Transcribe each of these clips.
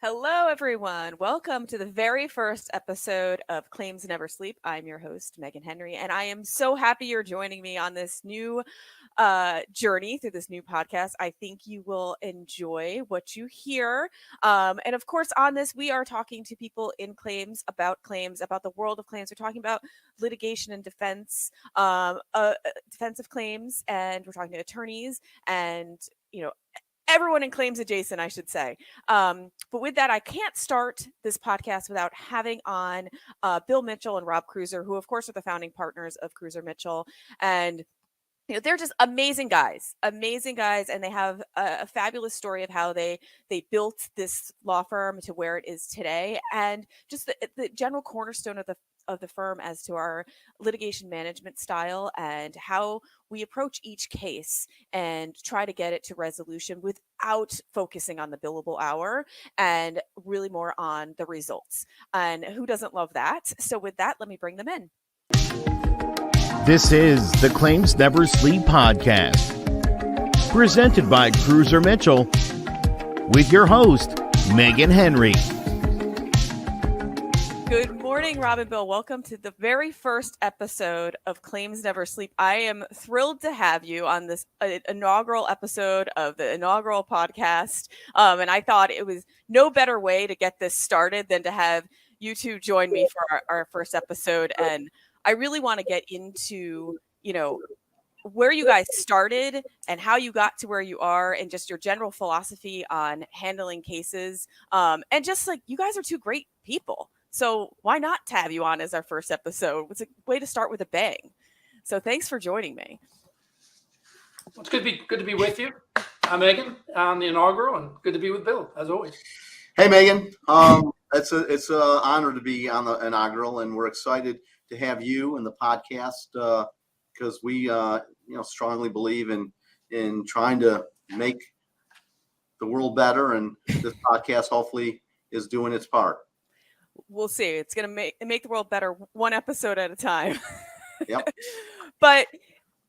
Hello, everyone. Welcome to the very first episode of Claims Never Sleep. I'm your host, Meghan Henry, and I am so happy you're joining me on this new journey through this new podcast. I think you will enjoy what you hear. And of course, on this, we are talking to people in claims, about the world of claims. We're talking about litigation and defensive claims, and we're talking to attorneys and, you know, everyone in claims adjacent, I should say. But with that, I can't start this podcast without having on Bill Mitchell and Robb Cruser, who, of course, are the founding partners of Cruser Mitchell. And they're just amazing guys, and they have a fabulous story of how they built this law firm to where it is today, and just the general cornerstone of the firm as to our litigation management style and how we approach each case and try to get it to resolution without focusing on the billable hour and really more on the results. And who doesn't love that? So with that, let me bring them in. This is the Claims Never Sleep podcast, presented by Cruser Mitchell, with your host, Meghan Henry. Good morning, Robb and Bill. Welcome to the very first episode of Claims Never Sleep. I am thrilled to have you on this inaugural episode of the inaugural podcast. And I thought it was no better way to get this started than to have you two join me for our first episode. And I really want to get into, where you guys started and how you got to where you are and just your general philosophy on handling cases. And just like, you guys are two great people. So why not to have you on as our first episode? It's a way to start with a bang. So thanks for joining me. It's good to be with you. I'm Meghan on the inaugural, and good to be with Bill as always. Hey Meghan, it's an honor to be on the inaugural, and we're excited to have you in the podcast because we strongly believe in trying to make the world better, and this podcast hopefully is doing its part. We'll see. It's going to make the world better one episode at a time. Yep. But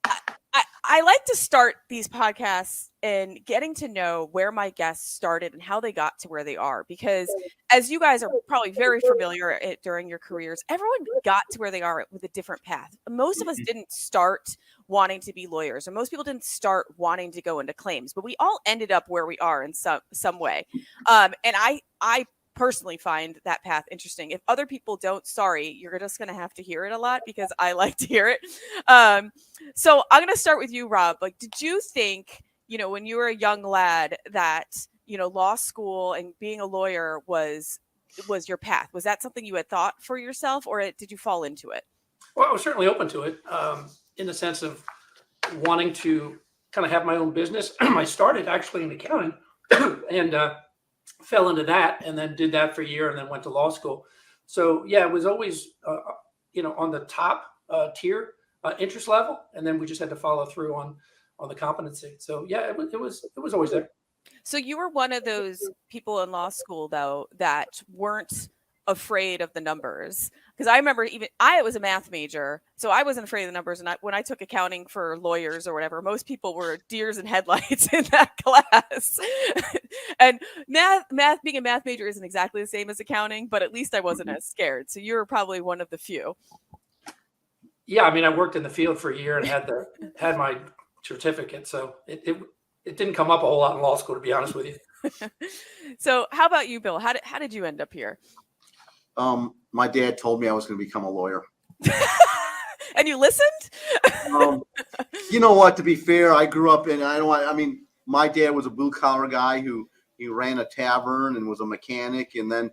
I like to start these podcasts and getting to know where my guests started and how they got to where they are. Because as you guys are probably very familiar during your careers, everyone got to where they are with a different path. Most of us didn't start wanting to be lawyers, or most people didn't start wanting to go into claims, but we all ended up where we are in some way. And I personally find that path interesting. If other people don't, sorry, you're just going to have to hear it a lot because I like to hear it. So I'm going to start with you, Robb. Like, did you think, when you were a young lad that, law school and being a lawyer was your path? Was that something you had thought for yourself, or did you fall into it? Well, I was certainly open to it in the sense of wanting to kind of have my own business. I started actually in accounting and fell into that, and then did that for a year, and then went to law school. So yeah, it was always on the top tier interest level, and then we just had to follow through on the competency. So yeah, it was always there. So you were one of those people in law school, though, that weren't afraid of the numbers. Because I remember I was a math major, so I wasn't afraid of the numbers. And when I took accounting for lawyers or whatever, most people were deers in headlights in that class. And math, being a math major isn't exactly the same as accounting, but at least I wasn't as scared. So you were probably one of the few. Yeah, I mean, I worked in the field for a year and had my certificate, so it didn't come up a whole lot in law school, to be honest with you. So how about you, Bill? How did you end up here? My dad told me I was going to become a lawyer. And you listened? You know what? To be fair, I grew up in. My dad was a blue collar guy who ran a tavern and was a mechanic, and then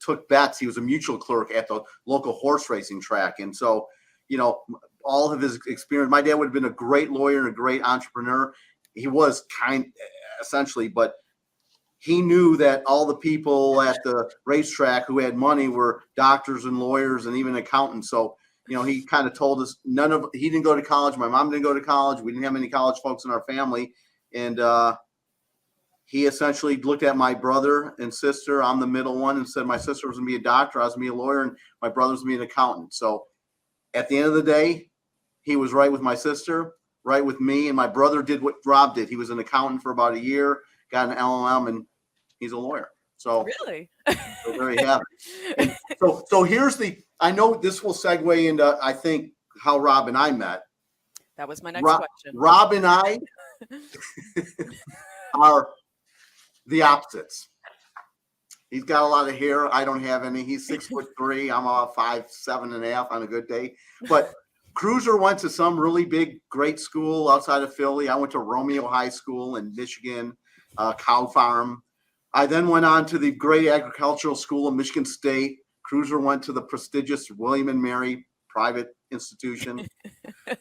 took bets. He was a mutual clerk at the local horse racing track, and so all of his experience. My dad would have been a great lawyer and a great entrepreneur. He was essentially, but he knew that all the people at the racetrack who had money were doctors and lawyers and even accountants. So, he kind of told us he didn't go to college. My mom didn't go to college. We didn't have any college folks in our family. And he essentially looked at my brother and sister. I'm the middle one, and said my sister was going to be a doctor. I was going to be a lawyer, and my brother was going to be an accountant. So at the end of the day, he was right with my sister, right with me. And my brother did what Robb did. He was an accountant for about a year, got an LLM, and he's a lawyer. So really, so there you have it. And so here's I know this will segue into, I think, how Robb and I met. that was my next question. Robb and I are the opposites. He's got a lot of hair. I don't have any. He's 6'3". I'm about 5'7.5" on a good day. But Cruser went to some really big, great school outside of Philly. I went to Romeo High School in Michigan, Cow Farm. I then went on to the great agricultural school of Michigan State. Cruser went to the prestigious William and Mary private institution.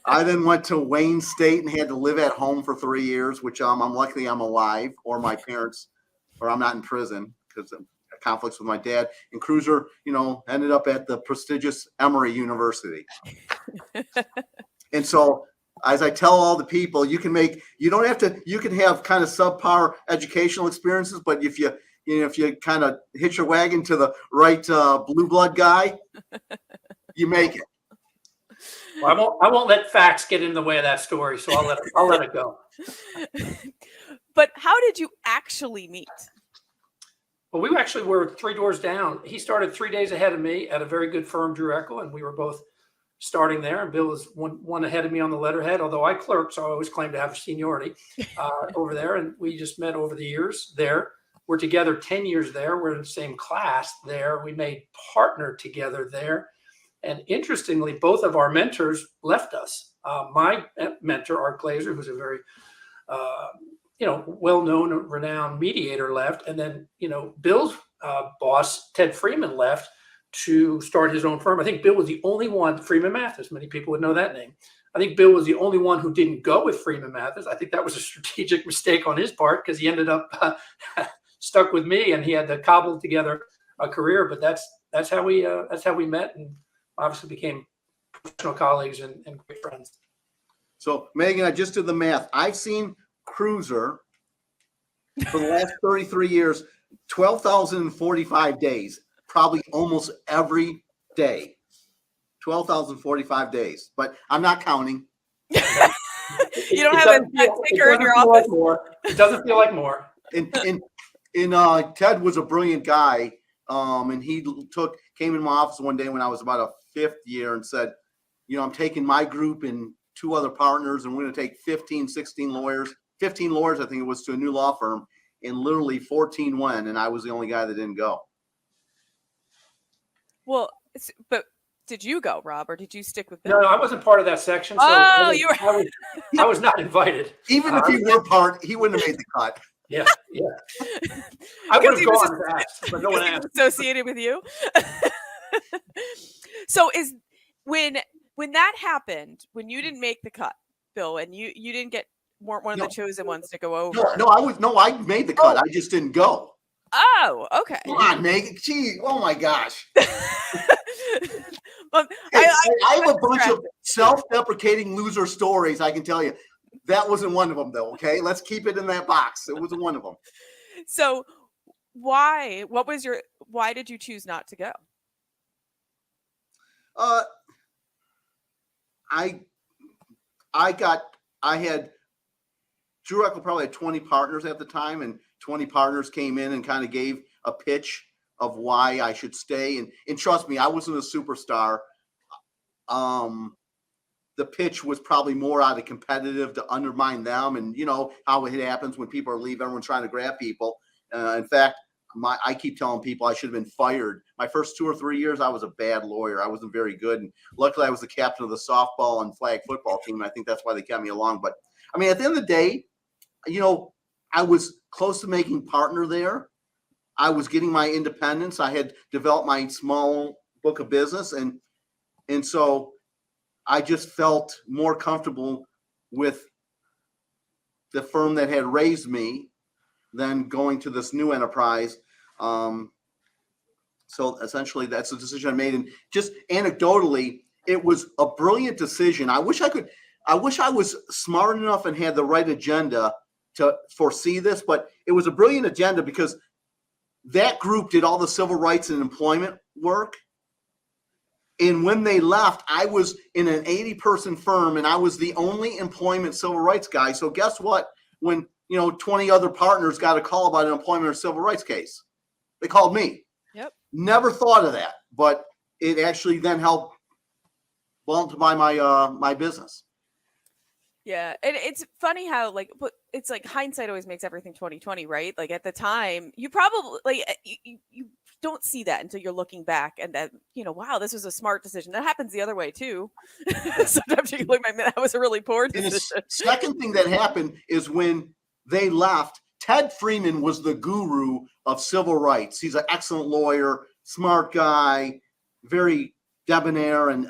I then went to Wayne State and had to live at home for 3 years, which I'm lucky I'm alive, or my parents, or I'm not in prison because of conflicts with my dad. And Cruser, ended up at the prestigious Emory University. And so, as I tell all the people, you can have kind of subpar educational experiences, but if you kind of hitch your wagon to the right blue blood guy, you make it. Well, I won't let facts get in the way of that story, so I'll let it go. But how did you actually meet? Well, we actually were 3 doors down. He started 3 days ahead of me at a very good firm, Drew Eckel, and we were both starting there. And Bill was one ahead of me on the letterhead, although I clerked, so I always claimed to have seniority over there. And we just met over the years there. We're together 10 years there. We're in the same class there. We made partner together there. And interestingly, both of our mentors left us. My mentor, Art Glazer, who's a very well-known, renowned mediator, left. And then, Bill's boss, Ted Freeman, left to start his own firm. I think Bill was the only one, Freeman Mathis, many people would know that name. I think Bill was the only one who didn't go with Freeman Mathis. I think that was a strategic mistake on his part because he ended up stuck with me and he had to cobble together a career. But that's how we met and obviously became professional colleagues and great friends. So, Meghan, I just did the math. I've seen Cruser for the last 33 years, 12,045 days, probably almost every day. 12,045 days, but I'm not counting. You don't have a ticker in your office. It doesn't feel like more. And Ted was a brilliant guy, and he came in my office one day when I was about a fifth year and said, I'm taking my group and 2 other partners, and we're going to take 15 lawyers, I think it was, to a new law firm, and literally 14 went, and I was the only guy that didn't go. Well, but did you go, Robb, or did you stick with them? No, I wasn't part of that section. So I was not invited. Even if he were part, he wouldn't have made the cut. Yeah. I would have gone and asked, but no one asked. Associated with you. So when that happened, when you didn't make the cut, Bill, and you weren't one of the chosen ones to go over. I made the cut. I just didn't go. Oh, okay. Come on, Meghan. Gee, oh my gosh. Well, I have a bunch of self-deprecating loser stories, I can tell you. That wasn't one of them, though, okay? Let's keep it in that box. It wasn't one of them. So why did you choose not to go? Drew Eckel probably had 20 partners at the time, and 20 partners came in and kind of gave a pitch of why I should stay. And trust me, I wasn't a superstar. The pitch was probably more out of competitive to undermine them. And you know how it happens when people are leaving, everyone's trying to grab people. In fact, I keep telling people I should have been fired. My first 2 or 3 years, I was a bad lawyer. I wasn't very good. And luckily I was the captain of the softball and flag football team. And I think that's why they kept me along. But I mean, at the end of the day, I was close to making partner there. I was getting my independence. I had developed my small book of business. And so I just felt more comfortable with the firm that had raised me than going to this new enterprise. So essentially that's the decision I made. And just anecdotally, it was a brilliant decision. I wish I was smart enough and had the right agenda to foresee this, but it was a brilliant agenda because that group did all the civil rights and employment work. And when they left, I was in an 80-person firm and I was the only employment civil rights guy. So guess what? When 20 other partners got a call about an employment or civil rights case, They called me. Yep. Never thought of that, but it actually then helped multiply my business. Yeah, and it's funny how like, but it's like hindsight always makes everything 2020, right? Like at the time, you probably like you don't see that until you're looking back, and that wow, this was a smart decision. That happens the other way too. Sometimes you look, that was a really poor And decision. the second thing that happened is when they left. Ted Freeman was the guru of civil rights. He's an excellent lawyer, smart guy, very debonair, and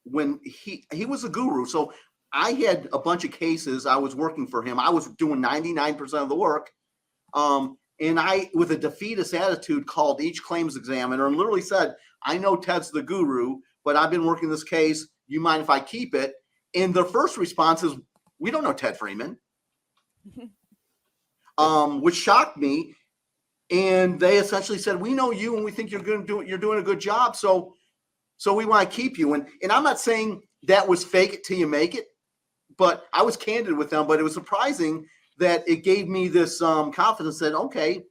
when he was a guru. So I had a bunch of cases. I was working for him. I was doing 99% of the work. And I, with a defeatist attitude, called each claims examiner and literally said, I know Ted's the guru, but I've been working this case. You mind if I keep it? And their first response is, we don't know Ted Freeman, which shocked me. And they essentially said, we know you and we think you're doing a good job. So we want to keep you. And I'm not saying that was fake it till you make it, but I was candid with them. But it was surprising that it gave me this confidence that, okay,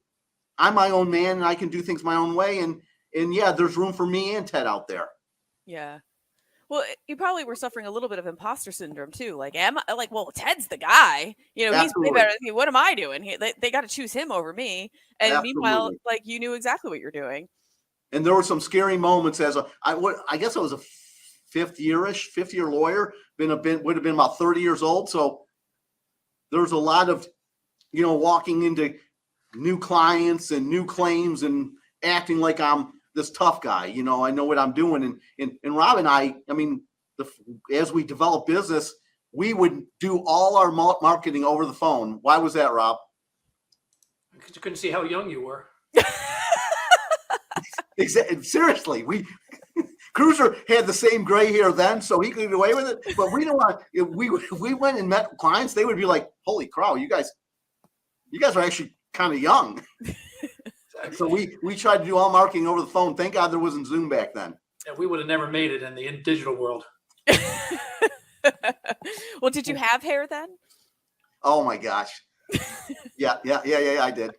I'm my own man and I can do things my own way. And yeah, there's room for me and Ted out there. Yeah. Well, you probably were suffering a little bit of imposter syndrome too. Like, well, Ted's the guy. He's way better than me. What am I doing? They got to choose him over me. And meanwhile, like, you knew exactly what you're doing. And there were some scary moments I guess I was a fifth year lawyer. Would have been about 30 years old. So there was a lot of, walking into new clients and new claims and acting like I'm this tough guy. I know what I'm doing. And Rob and I mean, as we develop business, we would do all our marketing over the phone. Why was that, Rob? Because you couldn't see how young you were. Exactly. Seriously, Cruser had the same gray hair then, so he could get away with it. But we don't want. If we went and met clients, they would be like, "Holy crow, you guys are actually kind of young." So we tried to do all marketing over the phone. Thank God there wasn't Zoom back then. Yeah, we would have never made it in the digital world. Well, did you have hair then? Oh my gosh. Yeah, I did.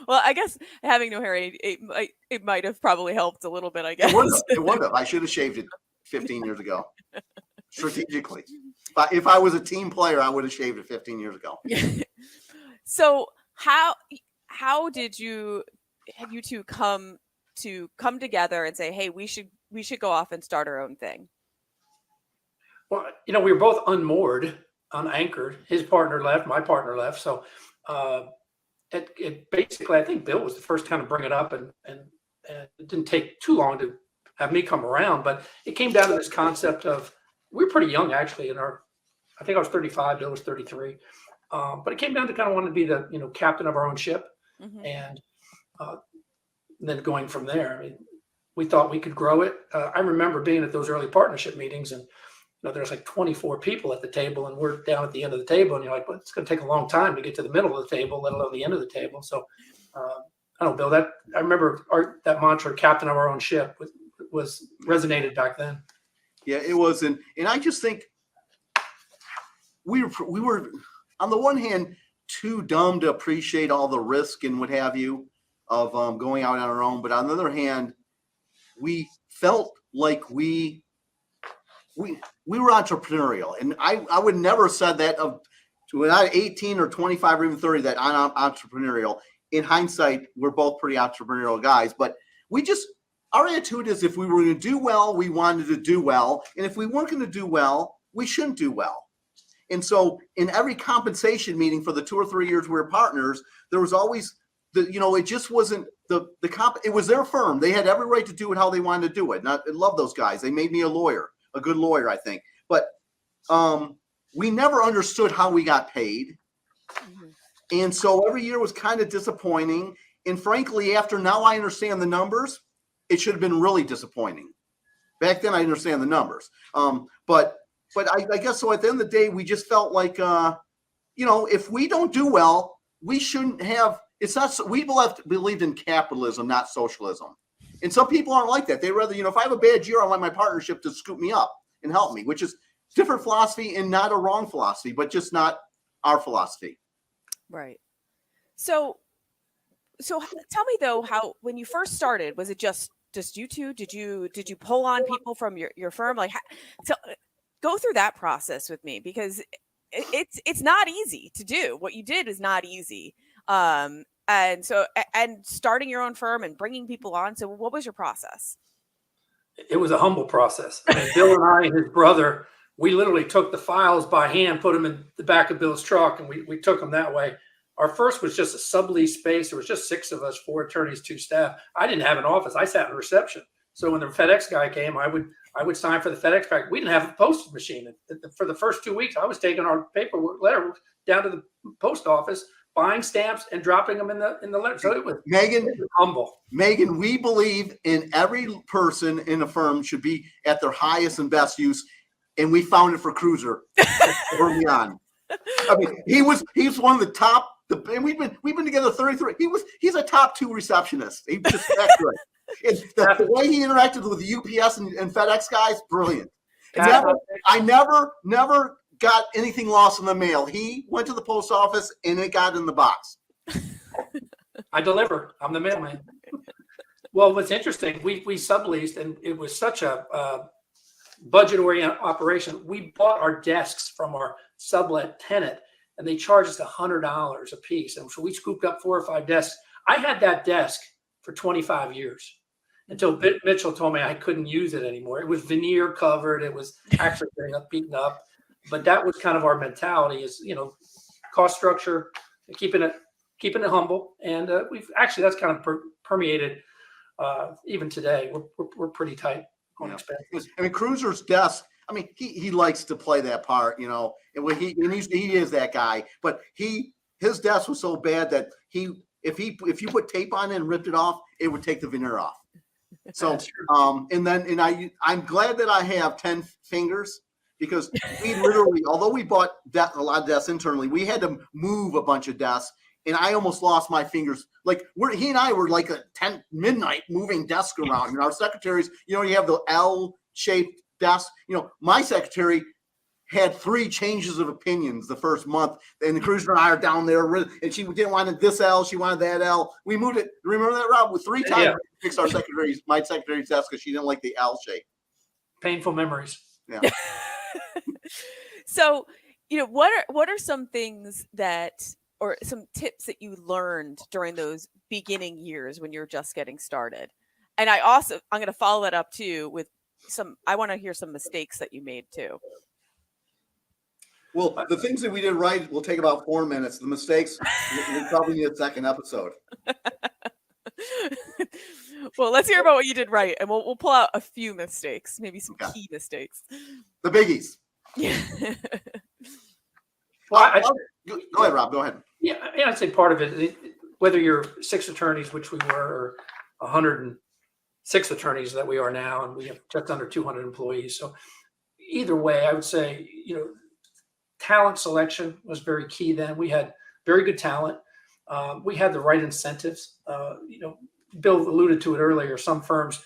Well, I guess having no hair, it might have probably helped a little bit, I guess. It would have. I should have shaved it 15 years ago, strategically. But if I was a team player, I would have shaved it 15 years ago. So how did you two come together and say, hey, we should go off and start our own thing? Well, we were both unmoored, unanchored. His partner left, my partner left. So it basically, I think Bill was the first to kind of bring it up, and it didn't take too long to have me come around. But it came down to this concept of, we were pretty young actually. I think I was 35, Bill was 33. But it came down to kind of wanting to be the captain of our own ship, mm-hmm. and then going from there. I mean, we thought we could grow it. I remember being at those early partnership meetings, and there's like 24 people at the table, and we're down at the end of the table, and you're like, well, it's going to take a long time to get to the middle of the table, let alone the end of the table. So I don't know, Bill, I remember that mantra, captain of our own ship, was resonated back then. Yeah, it was. And I just think we were on the one hand too dumb to appreciate all the risk and what have you of going out on our own. But on the other hand, we felt like we were entrepreneurial. And I would never have said that when I was 18 or 25 or even 30 that I'm entrepreneurial. In hindsight, we're both pretty entrepreneurial guys, but our attitude is, if we were going to do well, we wanted to do well. And if we weren't going to do well, we shouldn't do well. And so in every compensation meeting for the 2 or 3 years we were partners, there was always it just wasn't it was their firm. They had every right to do it how they wanted to do it. And I love those guys. They made me a good lawyer, I think. But we never understood how we got paid. Mm-hmm. And so every year was kind of disappointing. And frankly, after now I understand the numbers, it should have been really disappointing. Back then I understand the numbers. But I guess so at the end of the day, we just felt like, if we don't do well, we shouldn't have, it's not, we believed in capitalism, not socialism. And some people aren't like that. They rather, if I have a bad year, I want my partnership to scoop me up and help me, which is different philosophy and not a wrong philosophy, but just not our philosophy. Right. So tell me though, how, when you first started, was it just you two? Did you pull on people from your firm? Like, so go through that process with me, because it's not easy to do. What you did is not easy. And so, and starting your own firm and bringing people on. So what was your process? It was a humble process. I mean, Bill and I and his brother, we literally took the files by hand, put them in the back of Bill's truck, and we took them that way. Our first was just a sublease space. There was just 6 of us, 4 attorneys, 2 staff. I didn't have an office. I sat in reception. So when the FedEx guy came, I would sign for the FedEx pack. We didn't have a postage machine. For the first 2 weeks, I was taking our paperwork letter down to the post office, buying stamps and dropping them in the letter. So it was humble. Meghan, we believe in every person in a firm should be at their highest and best use, and we found it for Cruser early on. I mean, he's one of the top. And we've been together 33. He's a top 2 receptionist. He's just that good. The way he interacted with the UPS and FedEx guys, brilliant. I never got anything lost in the mail. He went to the post office and it got in the box. I deliver. I'm the mailman. Well, what's interesting, we subleased, and it was such a budget-oriented operation. We bought our desks from our sublet tenant, and they charged us $100 a piece. And so we scooped up 4 or 5 desks. I had that desk for 25 years until Mitchell told me I couldn't use it anymore. It was veneer covered. It was actually getting beaten up. But that was kind of our mentality, is, cost structure, keeping it humble. And that's kind of permeated even today. We're pretty tight on expenses. I mean, Cruser's desk, I mean, he likes to play that part, and he is that guy. But his desk was so bad that if you put tape on it and ripped it off, it would take the veneer off. So I'm glad that I have 10 fingers, because we literally, although we bought a lot of desks internally, we had to move a bunch of desks, and I almost lost my fingers. Like he and I were like at 10 midnight moving desks around. And our secretaries, you have the L-shaped desk. My secretary had 3 changes of opinions the first month, and the Cruser and I are down there, and she didn't want this L, she wanted that L. We moved it. Remember that, Rob? With 3 times, yeah. We fixed my secretary's desk because she didn't like the L shape. Painful memories. Yeah. So, what are some things or some tips that you learned during those beginning years when you're just getting started? And I'm going to follow that up too with I want to hear some mistakes that you made too. Well, the things that we did right will take about 4 minutes. The mistakes, we'll probably need a second episode. Well, let's hear about what you did right, and we'll pull out a few mistakes, maybe some key mistakes. The biggies. Yeah. Go ahead, Rob. Go ahead. Yeah, I'd say part of it, whether you're 6 attorneys, which we were, or 106 attorneys that we are now, and we have just under 200 employees. So either way, I would say, talent selection was very key then. We had very good talent. We had the right incentives. Bill alluded to it earlier. Some firms,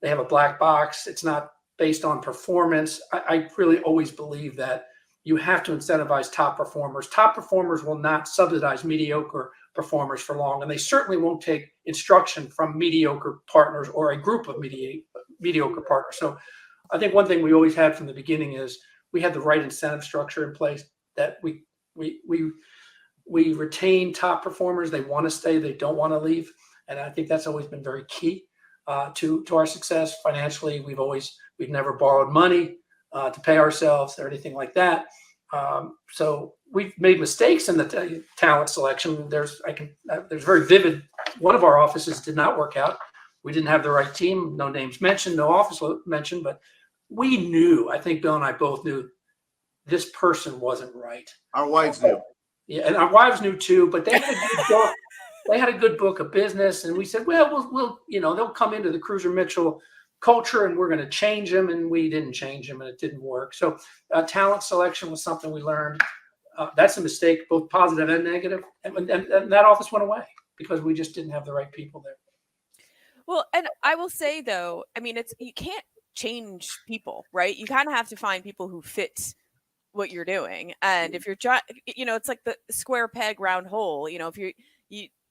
they have a black box. It's not based on performance. I really always believe that you have to incentivize top performers. Top performers will not subsidize mediocre performers for long, and they certainly won't take instruction from mediocre partners or a group of mediocre partners. So I think one thing we always had from the beginning is we had the right incentive structure in place, that we retain top performers. They want to stay. They don't want to leave. And I think that's always been very key to our success financially. We've never borrowed money to pay ourselves or anything like that. So we've made mistakes in the talent selection. There's very vivid. One of our offices did not work out. We didn't have the right team. No names mentioned, no office mentioned, but we knew. I think Bill and I both knew this person wasn't right. Our wives knew. Yeah, and our wives knew too. But they had a good book. They had a good book of business, and we said, well, we'll they'll come into the Cruser Mitchell culture, and we're going to change them. And we didn't change them, and it didn't work. So talent selection was something we learned. That's a mistake, both positive and negative. And that office went away because we just didn't have the right people there. Well, and I will say though, I mean, you can't change people, right? You kind of have to find people who fit what you're doing. And if you're it's like the square peg round hole. If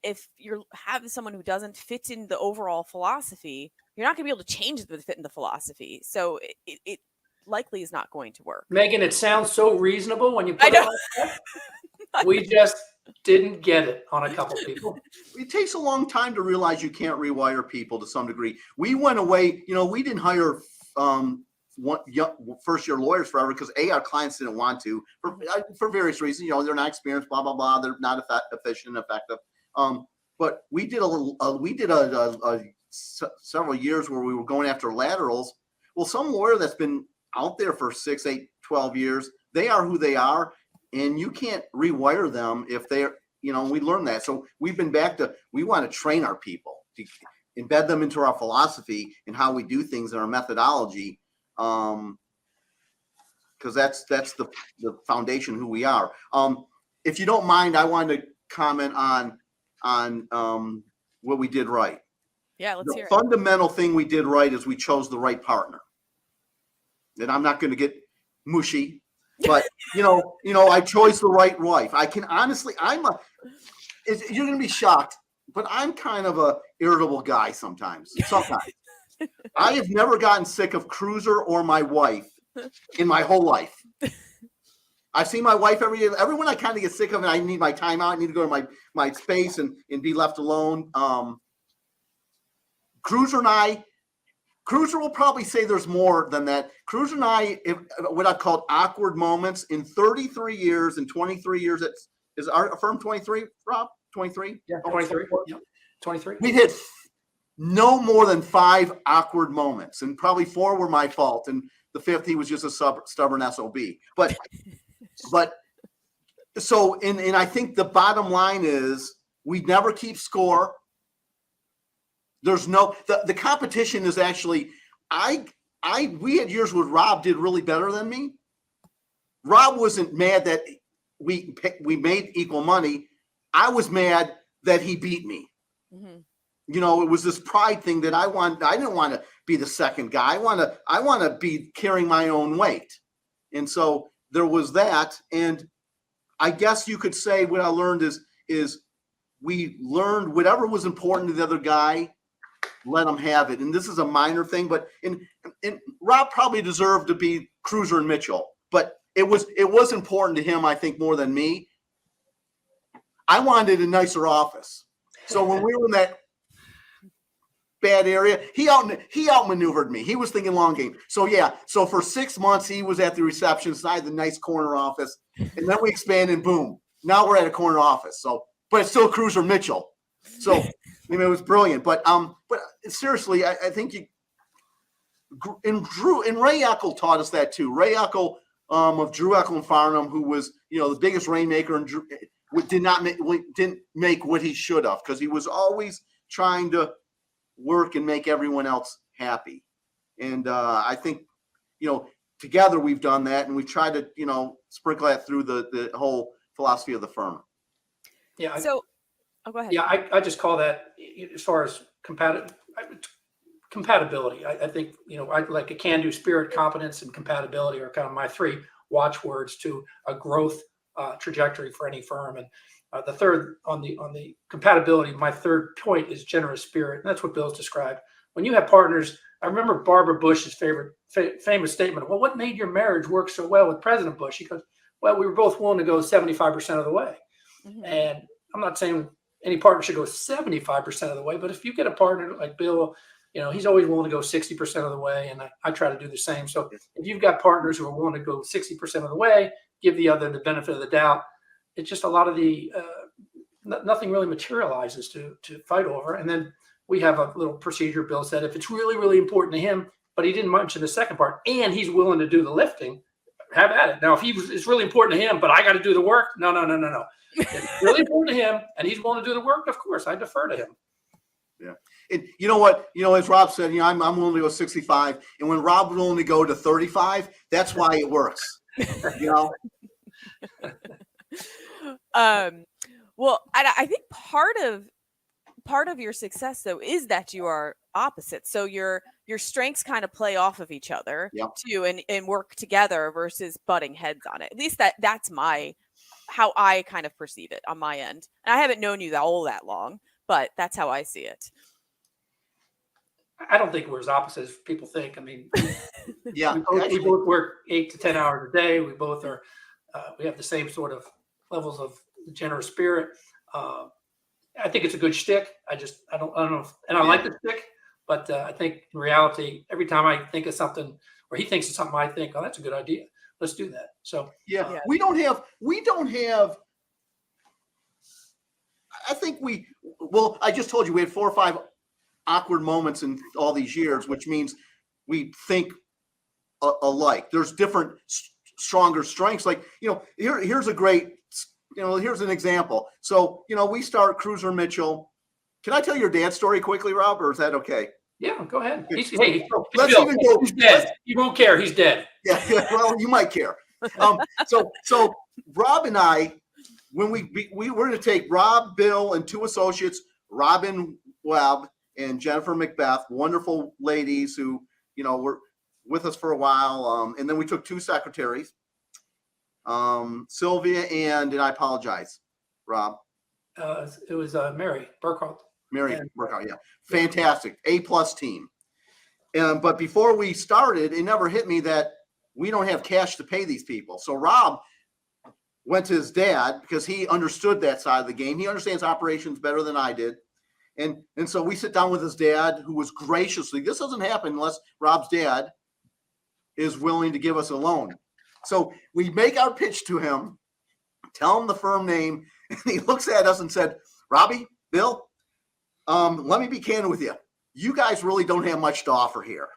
if you're having someone who doesn't fit in the overall philosophy, you're not going to be able to change them to fit in the philosophy. So it likely is not going to work. Megan, it sounds so reasonable when you I put it know. like that. We just didn't get it on a couple people. It takes a long time to realize you can't rewire people to some degree. We went away, we didn't hire first-year lawyers forever because our clients didn't want to for various reasons. They're not experienced, blah blah blah. They're not efficient and effective. But we did several years where we were going after laterals. Well, some lawyer that's been out there for 6, 8, 12 years, they are who they are, and you can't rewire them if they're. We learned that. So we've been back to we want to train our people to embed them into our philosophy and how we do things in our methodology. Because that's the foundation who we are. If you don't mind, I wanted to comment on what we did right. Yeah, let's hear it. The fundamental thing we did right is we chose the right partner. And I'm not going to get mushy, but I chose the right wife. I can honestly, you're going to be shocked, but I'm kind of a irritable guy sometimes. I have never gotten sick of Cruser or my wife in my whole life. I see my wife every day. Everyone I kind of get sick of, and I need my time out. I need to go to my space and be left alone. Cruser and I, Cruser will probably say there's more than that. Cruser and I, what I called awkward moments in 33 years and 23 years. Is our firm 23, Rob? 23? Yeah, 23. Yeah, 23. We hit no more than 5 awkward moments, and probably 4 were my fault, and the 5th he was just a stubborn SOB. But so, and I think the bottom line is we never keep score. There's no the competition is actually we had years where Robb did really better than me. Robb wasn't mad that we made equal money. I was mad that he beat me. Mm-hmm. It was this pride thing that I didn't want to be the second guy. I want to be carrying my own weight. And so there was that. And I guess you could say what I learned is we learned whatever was important to the other guy, let him have it. And this is a minor thing, but and Robb probably deserved to be Cruser and Mitchell, but it was important to him, I think, more than me. I wanted a nicer office. So when we were in that bad area, he outmaneuvered me. He was thinking long game. So for 6 months he was at the reception side, the nice corner office, and then we expanded and boom. Now we're at a corner office. So but it's still Cruser Mitchell. So it was brilliant. But seriously, I think and Ray Eckel taught us that too. Ray Eckel of Drew Eckel and Farnham, who was the biggest rainmaker and didn't make what he should have, because he was always trying to work and make everyone else happy. And I think together we've done that, and we've tried to sprinkle that through the whole philosophy of the firm. Yeah. Go ahead. Yeah, I just call that, as far as compatibility. I think I like a can-do spirit, competence, and compatibility are kind of my 3 watchwords to a growth trajectory for any firm. And the third on the compatibility, my third point is generous spirit. And that's what Bill's described. When you have partners, I remember Barbara Bush's famous statement. Well, what made your marriage work so well with President Bush? He goes, well, we were both willing to go 75% of the way. Mm-hmm. And I'm not saying any partner should go 75% of the way, but if you get a partner like Bill, he's always willing to go 60% of the way. And I try to do the same. So if you've got partners who are willing to go 60% of the way, give the other the benefit of the doubt. It's just a lot of the nothing really materializes to fight over. And then we have a little procedure. Bill said if it's really, really important to him, but he didn't mention the second part, and he's willing to do the lifting, have at it. Now, if it's really important to him, but I got to do the work, no. If it's really important to him and he's willing to do the work, of course, I defer to him. Yeah. And you know what? As Robb said, I'm willing to go 65. And when Rob was willing to go to 35, that's why it works. Well, I think part of your success though is that you are opposite. So your strengths kind of play off of each other too, and work together versus butting heads on it. At least that's my how I kind of perceive it on my end. And I haven't known you all that long, but that's how I see it. I don't think we're as opposite as people think. I mean, Yeah, we both work 8 to 10 hours a day. We both are, we have the same sort of levels of generous spirit. I think it's a good shtick. I don't know. And I like the shtick, but I think in reality, every time I think of something or he thinks of something, I think, oh, that's a good idea. Let's do that. So yeah. We don't have, I think I just told you we had 4 or 5 awkward moments in all these years, which means we think alike. There's different stronger strengths. Like, here's a great, here's an example. So, we start Cruser Mitchell. Can I tell your dad's story quickly, Rob, or is that okay? Yeah, go ahead. Let's Bill, even go. He's dead. You won't care. He's dead. Yeah. Well, you might care. So Rob and I, when we were going to take Rob, Bill, and 2 associates, Robin Webb and Jennifer Macbeth, wonderful ladies who, were with us for a while. And then we took 2 secretaries, Sylvia and I apologize, Rob. It was Mary Burkhardt. Mary Burkhardt, yeah. Fantastic. A+ team. But before we started, it never hit me that we don't have cash to pay these people. So Rob went to his dad because he understood that side of the game. He understands operations better than I did. And so we sit down with his dad, who was graciously, this doesn't happen unless Rob's dad is willing to give us a loan. So we make our pitch to him, tell him the firm name, and he looks at us and said, Robbie, Bill, let me be candid with you. You guys really don't have much to offer here.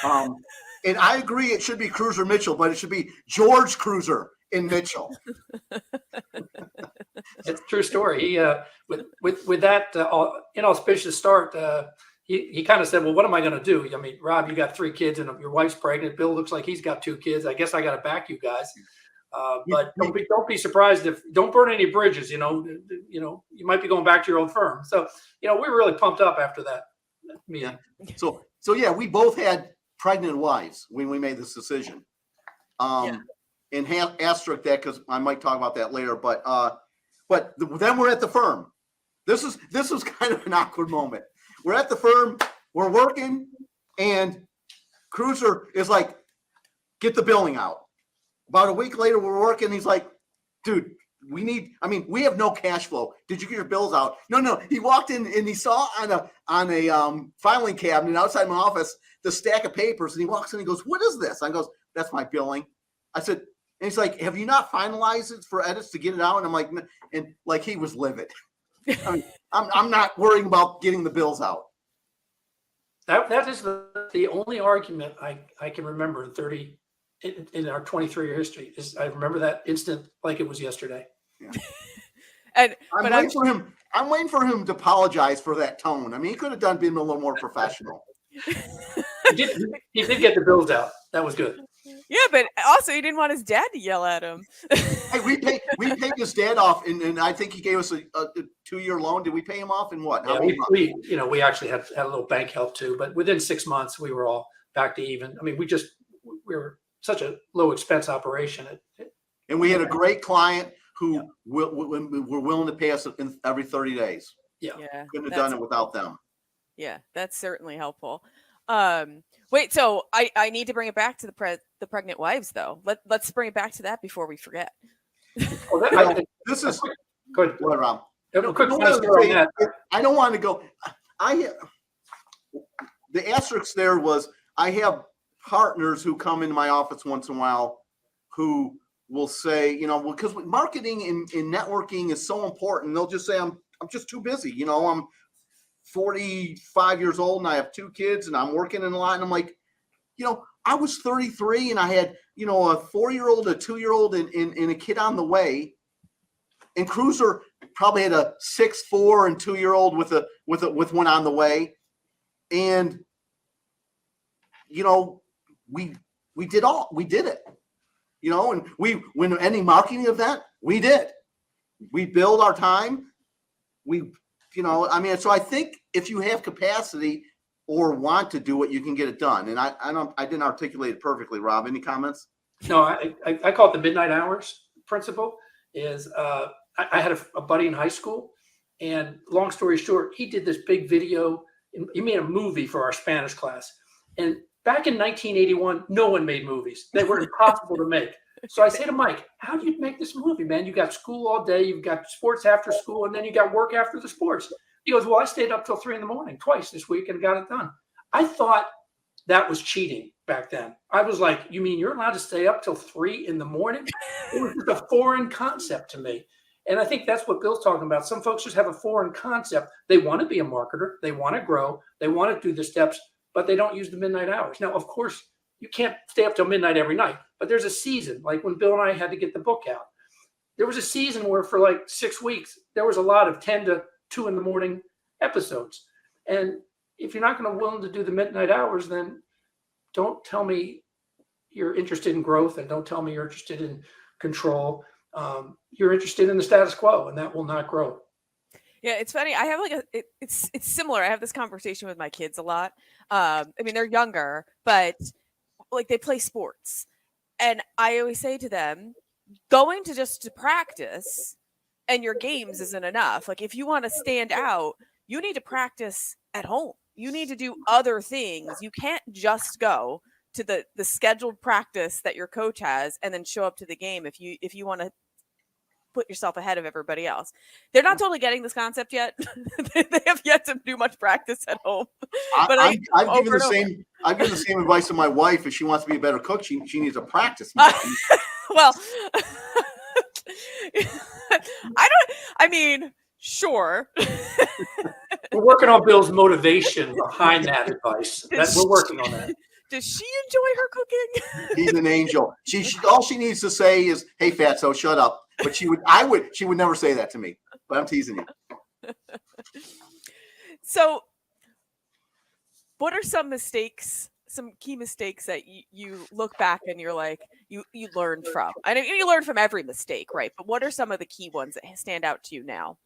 And I agree it should be Cruser Mitchell, but it should be George Cruser in Mitchell. It's a true story. He with that inauspicious start, he kind of said, well, what am I going to do? I mean, Rob, you got 3 kids and your wife's pregnant. Bill looks like he's got 2 kids. I guess I got to back you guys. But don't be surprised if don't burn any bridges. You might be going back to your old firm. So we were really pumped up after that meeting. Yeah. So yeah, we both had pregnant wives when we made this decision. And asterisk that because I might talk about that later. But then we're at the firm. This was kind of an awkward moment. We're at the firm, we're working, and Cruser is like, get the billing out. About a week later, we're working. He's like, dude, we have no cash flow. Did you get your bills out? No. He walked in and he saw on a filing cabinet outside my office the stack of papers, and he walks in and he goes, what is this? I goes, that's my billing. I said, and he's like, have you not finalized it for edits to get it out? And I'm like, and like he was livid. I mean, I'm not worrying about getting the bills out. That is the only argument I can remember in our 23-year history. Is I remember that instant like it was yesterday. Yeah. I'm waiting for him to apologize for that tone. I mean, he could have been a little more professional. He did get the bills out. That was good. Yeah, but also he didn't want his dad to yell at him. Hey, we paid his dad off, and I think he gave us a 2-year loan. Did we pay him off? And what? Yeah, we actually had a little bank help too, but within 6 months we were all back to even. I mean, we were such a low expense operation. And we had a great client who were willing to pay us every 30 days. Yeah. Couldn't have done it without them. Yeah, that's certainly helpful. Wait, so I need to bring it back to the pregnant wives, though. Let's bring it back to that before we forget. This is good. What, Rob? I don't want to go. The asterisk there was I have partners who come into my office once in a while who will say, because marketing and networking is so important. They'll just say, I'm just too busy. I'm 45 years old and I have 2 kids and I'm working in a lot. And I'm like, I was 33 and I had, a 4-year-old, a 2-year-old and a kid on the way. And Cruser probably had a 6'4" and 2-year-old with one on the way. And, we did it, and when any marketing event, we did. We billed our time. So I think if you have capacity or want to do it, you can get it done. And I didn't articulate it perfectly. Rob, any comments? No, I call it the midnight hours principle. is I had a buddy in high school, and long story short, he did this big video. He made a movie for our Spanish class. And back in 1981, no one made movies. They were impossible to make. So I say to Mike, how do you make this movie, man? You got school all day, you've got sports after school, and then you got work after the sports. He goes, well, I stayed up till 3 a.m. twice this week and got it done. I thought that was cheating back then. I was like, you mean you're allowed to stay up till 3 a.m? It was just a foreign concept to me. And I think that's what Bill's talking about. Some folks just have a foreign concept. They want to be a marketer. They want to grow. They want to do the steps, but they don't use the midnight hours. Now, of course, you can't stay up till midnight every night, but there's a season, like when Bill and I had to get the book out. There was a season where for like 6 weeks, there was a lot of 10 to 2 a.m. episodes. And if you're not going to willing to do the midnight hours, then don't tell me you're interested in growth, and don't tell me you're interested in control. You're interested in the status quo, and that will not grow. Yeah, it's funny. I have like it's similar. I have this conversation with my kids a lot. I mean, they're younger, but like they play sports, and I always say to them, going to just to practice and your games isn't enough. Like if you want to stand out, you need to practice at home. You need to do other things. You can't just go to the scheduled practice that your coach has and then show up to the game if you want to put yourself ahead of everybody else. They're not totally getting this concept yet. They have yet to do much practice at home. But I've given the same advice to my wife. If she wants to be a better cook, she needs to practice more. Well, sure. We're working on Bill's motivation behind that advice. We're working on that. Does she enjoy her cooking? He's an angel. All she needs to say is, "Hey, Fatso, shut up." But she would never say that to me. But I'm teasing you. So, what are some key mistakes that you look back and you're like you learned from? I know you learn from every mistake, right? But what are some of the key ones that stand out to you now?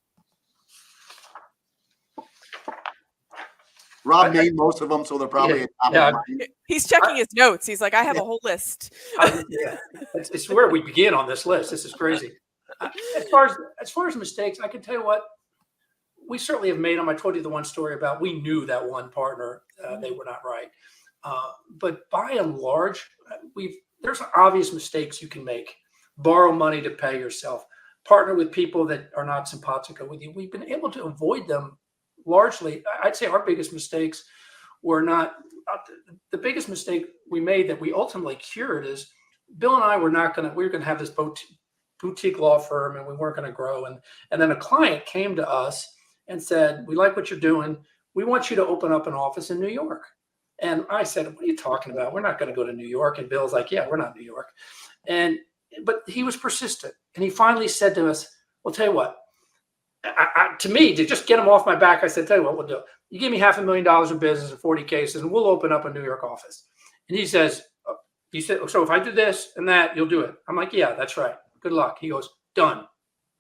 Rob made most of them, so they're probably at top of mind. He's checking his notes. He's like, I have a whole list. It's where we begin on this list. This is crazy. As far as mistakes, I can tell you what we certainly have made them. I told you the one story about we knew that one partner, they were not right. But by and large, there's obvious mistakes you can make. Borrow money to pay yourself. Partner with people that are not simpatico with you. We've been able to avoid them largely. I'd say our biggest mistakes were not the biggest mistake we made that we ultimately cured is Bill and I we were going to have this boutique law firm, and we weren't going to grow. And then a client came to us and said, "We like what you're doing. We want you to open up an office in New York." And I said, "What are you talking about? We're not going to go to New York." And Bill's like, "Yeah, we're not New York." But he was persistent. And he finally said to us, "Well, tell you what, to me, to just get him off my back, I said, tell you what we'll do. You give me $500,000 in business and 40 cases, and we'll open up a New York office." And he said, "So if I do this and that, you'll do it." I'm like, "Yeah, that's right. Good luck." He goes, "Done."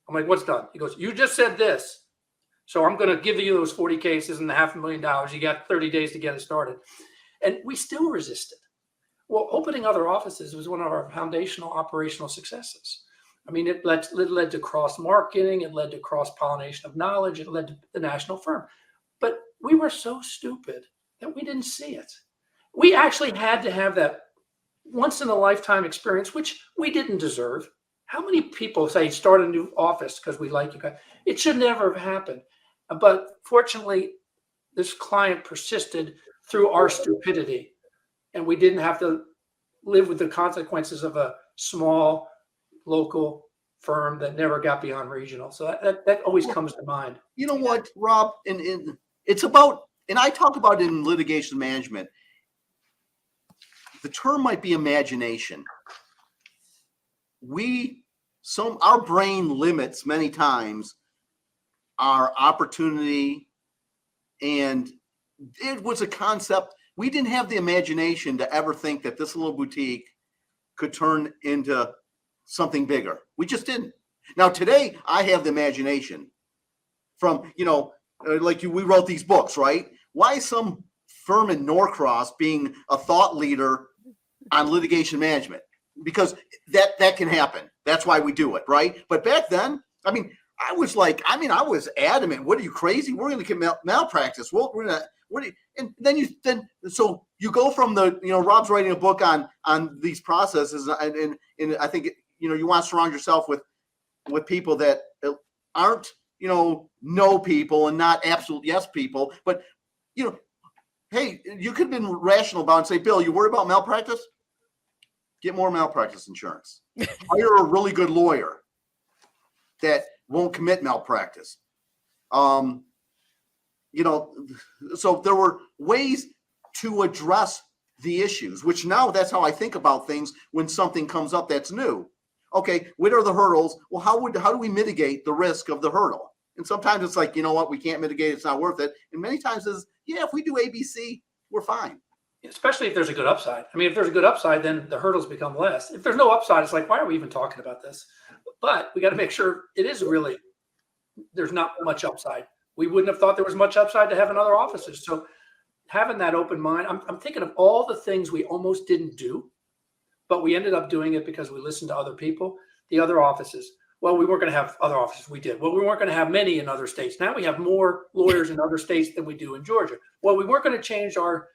I'm like, "What's done?" He goes, "You just said this. So I'm going to give you those 40 cases and the $500,000. You got 30 days to get it started." And we still resisted. Well, opening other offices was one of our foundational operational successes. I mean, it led to cross-marketing. It led to cross-pollination of knowledge. It led to the national firm. But we were so stupid that we didn't see it. We actually had to have that once-in-a-lifetime experience, which we didn't deserve. How many people say start a new office because we like you guys? It should never have happened. But fortunately, this client persisted through our stupidity, and we didn't have to live with the consequences of a small local firm that never got beyond regional. So that always comes to mind. You know what, Rob? And it's about, and I talk about it in litigation management. The term might be imagination. Our brain limits many times our opportunity, and it was a concept. We didn't have the imagination to ever think that this little boutique could turn into something bigger. We just didn't. Now today, I have the imagination from, we wrote these books, right? Why is some firm in Norcross being a thought leader on litigation management? because that can happen. That's why we do it, right? But back then, I was adamant. What are you, crazy? We're going to commit malpractice. Well, we're going to, and then so you go from the, Robb's writing a book on these processes, and I think, you want to surround yourself with people that aren't, no people and not absolute yes people, but, hey, you could have been rational about it and say, Bill, you worry about malpractice? Get more malpractice insurance. Hire a really good lawyer that won't commit malpractice. So there were ways to address the issues, which now that's how I think about things when something comes up that's new. Okay, what are the hurdles? Well, how do we mitigate the risk of the hurdle? And sometimes it's like, you know what, we can't mitigate, it's not worth it. And many times is, if we do ABC, we're fine. Especially if there's a good upside. If there's a good upside, then the hurdles become less. If there's no upside, it's like, why are we even talking about this? But we got to make sure there's not much upside. We wouldn't have thought there was much upside to having other offices. So having that open mind, I'm thinking of all the things we almost didn't do, but we ended up doing it because we listened to other people, the other offices. Well, we weren't going to have other offices. We did. Well, we weren't going to have many in other states. Now we have more lawyers in other states than we do in Georgia. Well, we weren't going to change our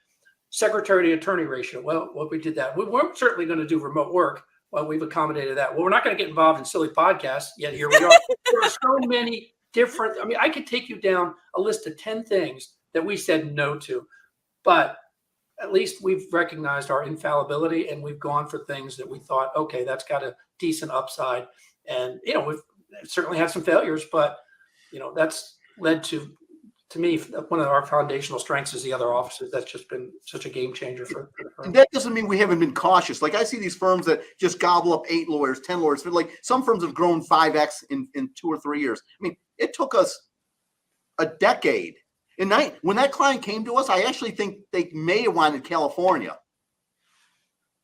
secretary to attorney ratio. Well, we did that. We weren't certainly going to do remote work. Well, we've accommodated that. Well, we're not going to get involved in silly podcasts, yet here we are. There are so many different, I could take you down a list of 10 things that we said no to, but at least we've recognized our infallibility and we've gone for things that we thought, okay, that's got a decent upside. And, we've certainly had some failures, but, that's led to me, one of our foundational strengths is the other offices. That's just been such a game changer for the firm. And that doesn't mean we haven't been cautious. Like I see these firms that just gobble up 8 lawyers, 10 lawyers. But like some firms have grown 5x in 2 or 3 years. It took us a decade. And when that client came to us, I actually think they may have wanted California.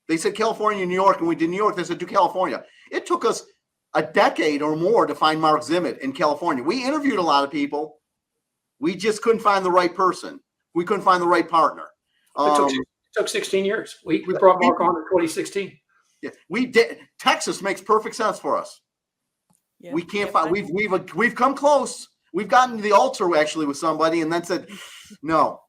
They said California, New York, and we did New York. They said do California. It took us a decade or more to find Mark Zimmett in California. We interviewed a lot of people. We just couldn't find the right person. We couldn't find the right partner. It took 16 years. We brought Mark on in 2016. Yeah, we did. Texas makes perfect sense for us. Yeah, we can't find. We've come close. We've gotten to the altar actually with somebody, and then said no.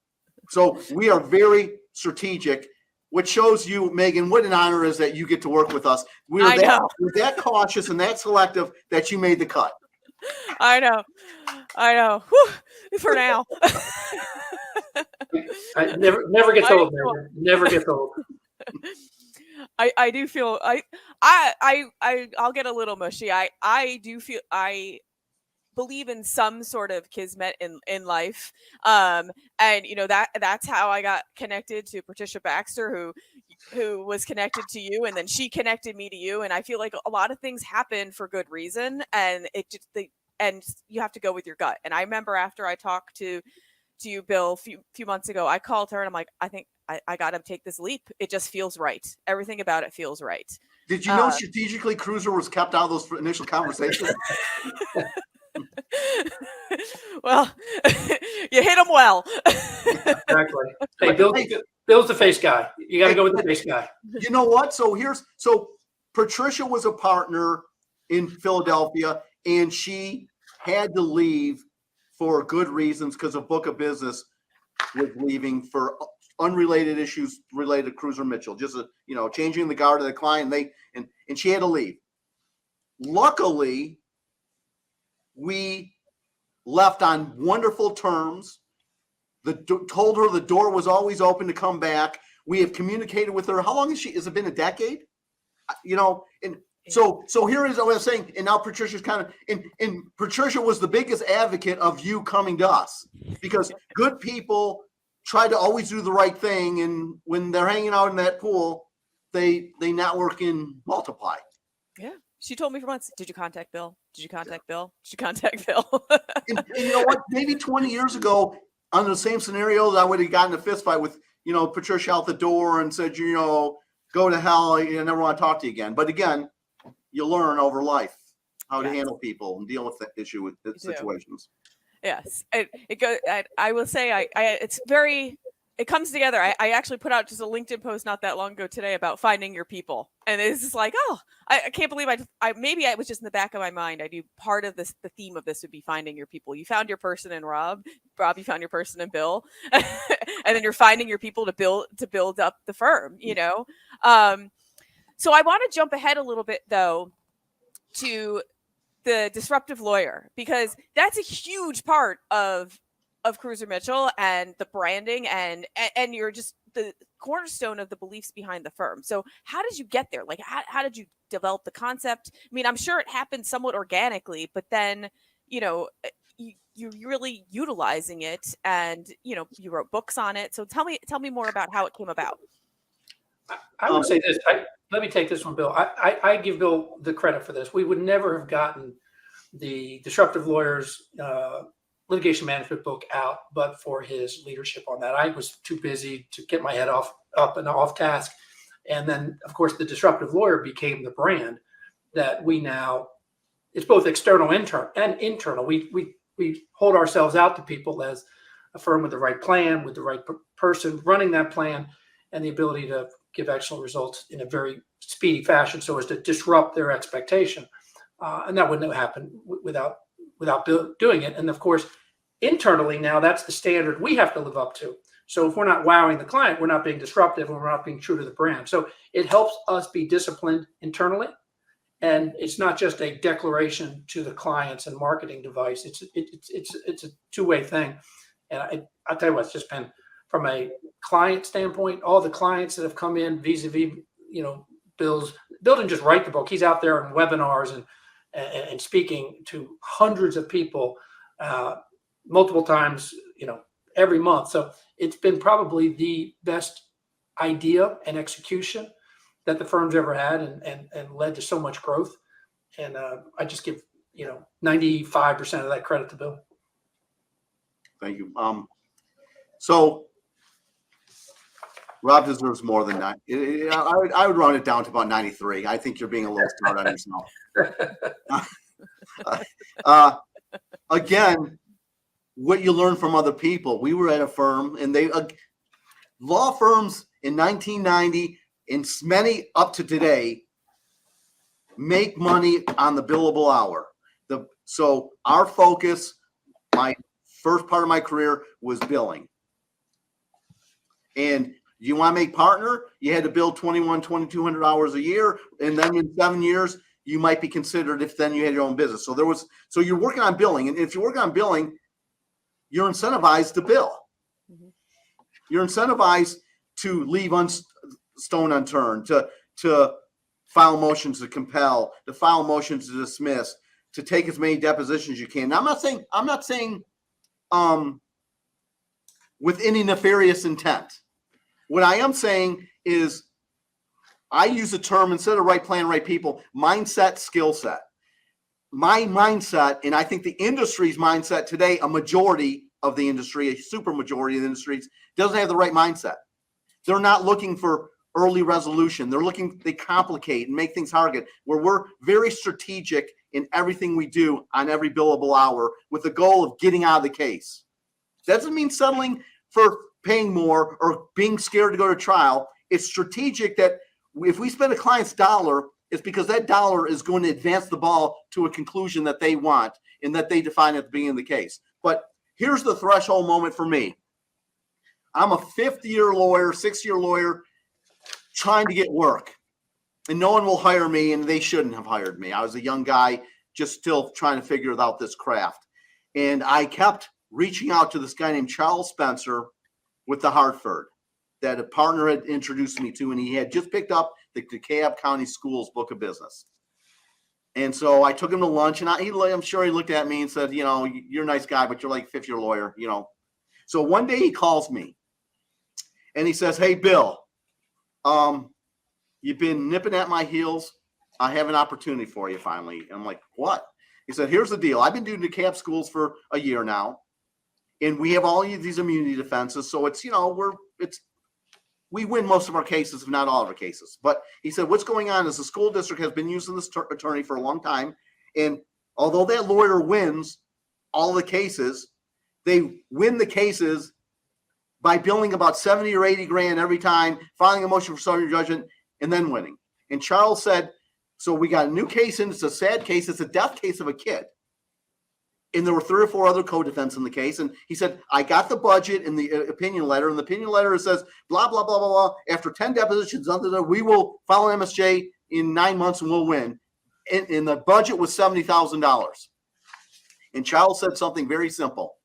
So we are very strategic, which shows you, Meghan, what an honor it is that you get to work with us. We're that cautious and that selective that you made the cut. I know. Whew, for now. I never gets old, man. Never gets old. I do feel I'll get a little mushy. I do feel I believe in some sort of kismet in life. And that's how I got connected to Patricia Baxter, who was connected to you, and then she connected me to you. And I feel like a lot of things happen for good reason, and and you have to go with your gut. And I remember after I talked to you, Bill, a few months ago, I called her and I'm like, I think I got to take this leap. It just feels right. Everything about it feels right. Did you know strategically Cruser was kept out of those initial conversations? Well, you hit him well. Exactly. Hey, Bill's the face guy. You got to go with the face guy. You know what? So Patricia was a partner in Philadelphia, and she had to leave for good reasons because a book of business was leaving for unrelated issues related to Cruser Mitchell. Just changing the guard of the client. And she had to leave. Luckily, we left on wonderful terms. Told her the door was always open to come back. We have communicated with her. How long has it been a decade? So here is what I'm saying. And now Patricia's kind of, and Patricia was the biggest advocate of you coming to us, because good people try to always do the right thing. And when they're hanging out in that pool, they network and multiply. Yeah. She told me for months, did you contact Bill? Did you contact Bill? Did you contact Bill? and you know what? Maybe 20 years ago, under the same scenario, I would have gotten a fist fight with, Patricia out the door and said, go to hell. I never want to talk to you again. But again, you learn over life how to handle people and deal with the issue with the situations. Yes. It goes. I will say, it's very it comes together. I actually put out just a LinkedIn post not that long ago today about finding your people. And it's just like, oh, I can't believe I maybe I was just in the back of my mind. I knew part of this, the theme of this would be finding your people. You found your person in Rob, you found your person in Bill, and then you're finding your people to build up the firm, you know? So I want to jump ahead a little bit though to the disruptive lawyer, because that's a huge part of Cruser Mitchell and the branding and you're just the cornerstone of the beliefs behind the firm. So how did you get there? Like, how did you develop the concept? I mean, I'm sure it happened somewhat organically, but then, you know, you're really utilizing it, and, you know, you wrote books on it. So tell me more about how it came about. I would say this. Let me take this one, Bill. I give Bill the credit for this. We would never have gotten the Disruptive Lawyers litigation management book out but for his leadership on that. I was too busy to get my head up and off task. And then, of course, the Disruptive Lawyer became the brand that we now, it's both external and internal. We hold ourselves out to people as a firm with the right plan, with the right person running that plan, and the ability to give excellent results in a very speedy fashion so as to disrupt their expectation. And that wouldn't have happened without doing it. And of course, internally now, that's the standard we have to live up to. So if we're not wowing the client, we're not being disruptive, and we're not being true to the brand. So it helps us be disciplined internally. And it's not just a declaration to the clients and marketing device. It's a two-way thing. And I'll tell you what, it's just been, from a client standpoint, all the clients that have come in vis-a-vis, you know, Bill didn't just write the book. He's out there in webinars and speaking to hundreds of people multiple times, you know, every month. So it's been probably the best idea and execution that the firm's ever had, and led to so much growth. And I just give, you know, 95% of that credit to Bill. Thank you. So Rob deserves more than that. I would run it down to about 93. I think you're being a little smart on yourself. Again, what you learn from other people. We were at a firm, and law firms in 1990 and many up to today make money on the billable hour. So our focus, my first part of my career, was billing. And you want to make partner, you had to bill 2,200 hours a year. And then in 7 years, you might be considered if then you had your own business. So you're working on billing. And if you work on billing, you're incentivized to bill. Mm-hmm. You're incentivized to leave stone unturned, to file motions to compel, to file motions to dismiss, to take as many depositions as you can. Now, I'm not saying with any nefarious intent. What I am saying is I use the term, instead of right plan, right people, mindset, skill set. My mindset, and I think the industry's mindset today, a majority of the industry, a super majority of the industries, doesn't have the right mindset. They're not looking for early resolution. They complicate and make things hard, where we're very strategic in everything we do on every billable hour with the goal of getting out of the case. That doesn't mean settling for paying more or being scared to go to trial. It's strategic that if we spend a client's dollar, it's because that dollar is going to advance the ball to a conclusion that they want and that they define at the beginning of the case. But here's the threshold moment for me. I'm a 6-year lawyer trying to get work, and no one will hire me, and they shouldn't have hired me. I was a young guy just still trying to figure out this craft. And I kept reaching out to this guy named Charles Spencer with the Hartford that a partner had introduced me to, and he had just picked up the DeKalb County Schools book of business. And so I took him to lunch, and I'm sure he looked at me and said, you know, you're a nice guy, but you're like 5th-year lawyer, you know. So one day he calls me, and he says, hey, Bill, you've been nipping at my heels. I have an opportunity for you finally. And I'm like, what? He said, here's the deal. I've been doing DeKalb Schools for a year now, and we have all of these immunity defenses. So it's, you know, we win most of our cases, if not all of our cases. But he said, what's going on is the school district has been using this attorney for a long time. And although that lawyer wins all the cases, they win the cases by billing about 70 or 80 grand every time, filing a motion for summary judgment, and then winning. And Charles said, so we got a new case, and it's a sad case. It's a death case of a kid. And there were 3 or 4 other co-defendants in the case. And he said, I got the budget in the opinion letter. And the opinion letter says, blah, blah, blah, blah, blah. After 10 depositions, we will file an MSJ in 9 months and we'll win. And the budget was $70,000. And Charles said something very simple.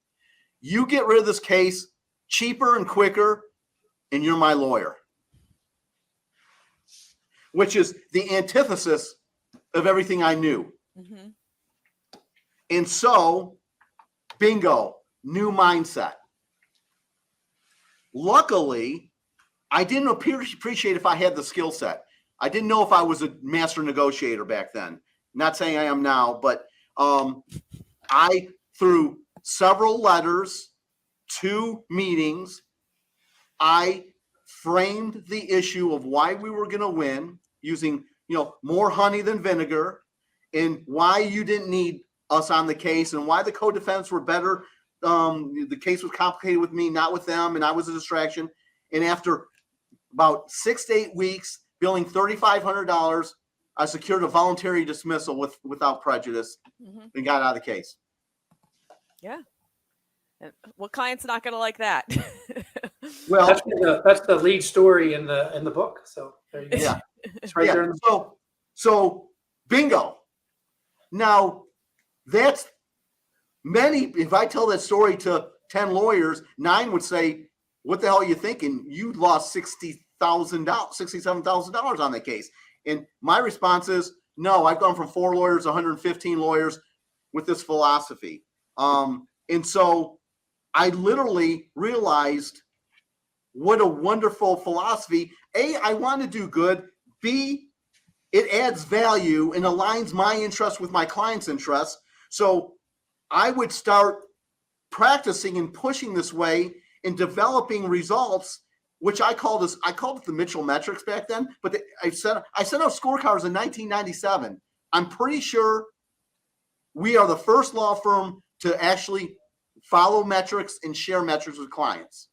You get rid of this case cheaper and quicker, and you're my lawyer. Which is the antithesis of everything I knew. Mm-hmm. And so, bingo, new mindset. Luckily, I didn't appreciate if I had the skill set. I didn't know if I was a master negotiator back then. Not saying I am now, but I, through several letters, 2 meetings, I framed the issue of why we were going to win using, more honey than vinegar, and why you didn't need us on the case, and why the co-defendants were better. The case was complicated with me, not with them, and I was a distraction. And after about 6 to 8 weeks, billing $3,500, I secured a voluntary dismissal without prejudice, mm-hmm. and got out of the case. Yeah. What client's not going to like that? Well, that's the lead story in the book. So there you go. Yeah, it's right there. In the so bingo. Now that's many. If I tell that story to 10 lawyers, 9 would say, "What the hell are you thinking? You lost $67,000 on that case." And my response is, "No, I've gone from 4 lawyers to 115 lawyers with this philosophy." And so I literally realized what a wonderful philosophy. A, I want to do good. B, it adds value and aligns my interests with my client's interests. So I would start practicing and pushing this way and developing results, which I called it the Mitchell metrics back then. But I sent out scorecards in 1997. I'm pretty sure we are the first law firm to actually follow metrics and share metrics with clients.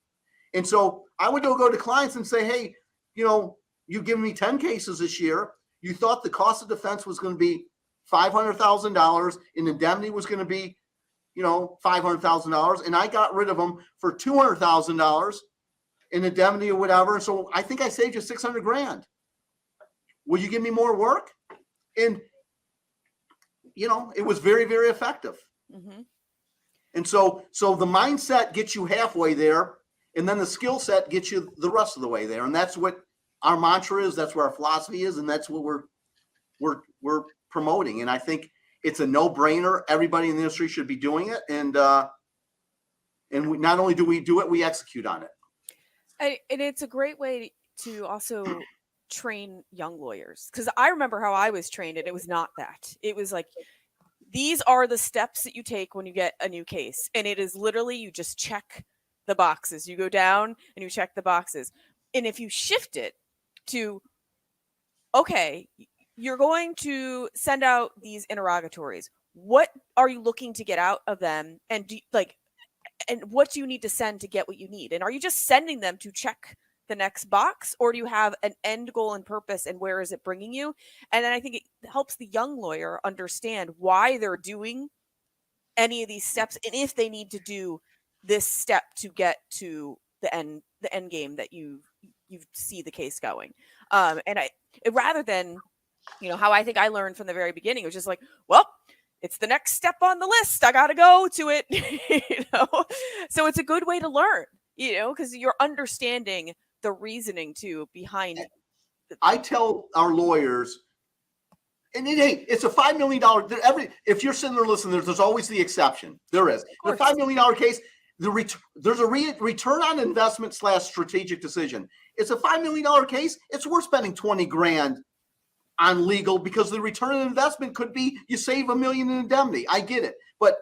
And so I would go to clients and say, hey, you've given me 10 cases this year. You thought the cost of defense was going to be $500,000 and indemnity was going to be, $500,000. And I got rid of them for $200,000 in indemnity or whatever. And so I think I saved you $600,000. Will you give me more work? And, it was very, very effective. Mm-hmm. And so the mindset gets you halfway there, and then the skill set gets you the rest of the way there. And that's what our mantra is. That's what our philosophy is, and that's what we're promoting. And I think it's a no-brainer. Everybody in the industry should be doing it. And we, not only do we do it, we execute on it. And it's a great way to also train young lawyers, because I remember how I was trained, and it was not that. It was like, these are the steps that you take when you get a new case. And it is literally, you just check the boxes. You go down and you check the boxes. And if you shift it to, okay, you're going to send out these interrogatories. What are you looking to get out of them? And and what do you need to send to get what you need? And are you just sending them to check the next box, or do you have an end goal and purpose, and where is it bringing you? And then I think it helps the young lawyer understand why they're doing any of these steps, and if they need to do this step to get to the end game that you see the case going. Rather than, how I think I learned from the very beginning, it was just like, well, it's the next step on the list. I got to go to it, So it's a good way to learn, because you're understanding the reasoning too behind. I tell our lawyers, and it's a $5 million. If you're sitting there listening, there's always the exception. There is the $5 million case. There's a return on investment / strategic decision. It's a $5 million case. It's worth spending $20,000 on legal, because the return on investment could be you save $1 million in indemnity. I get it, but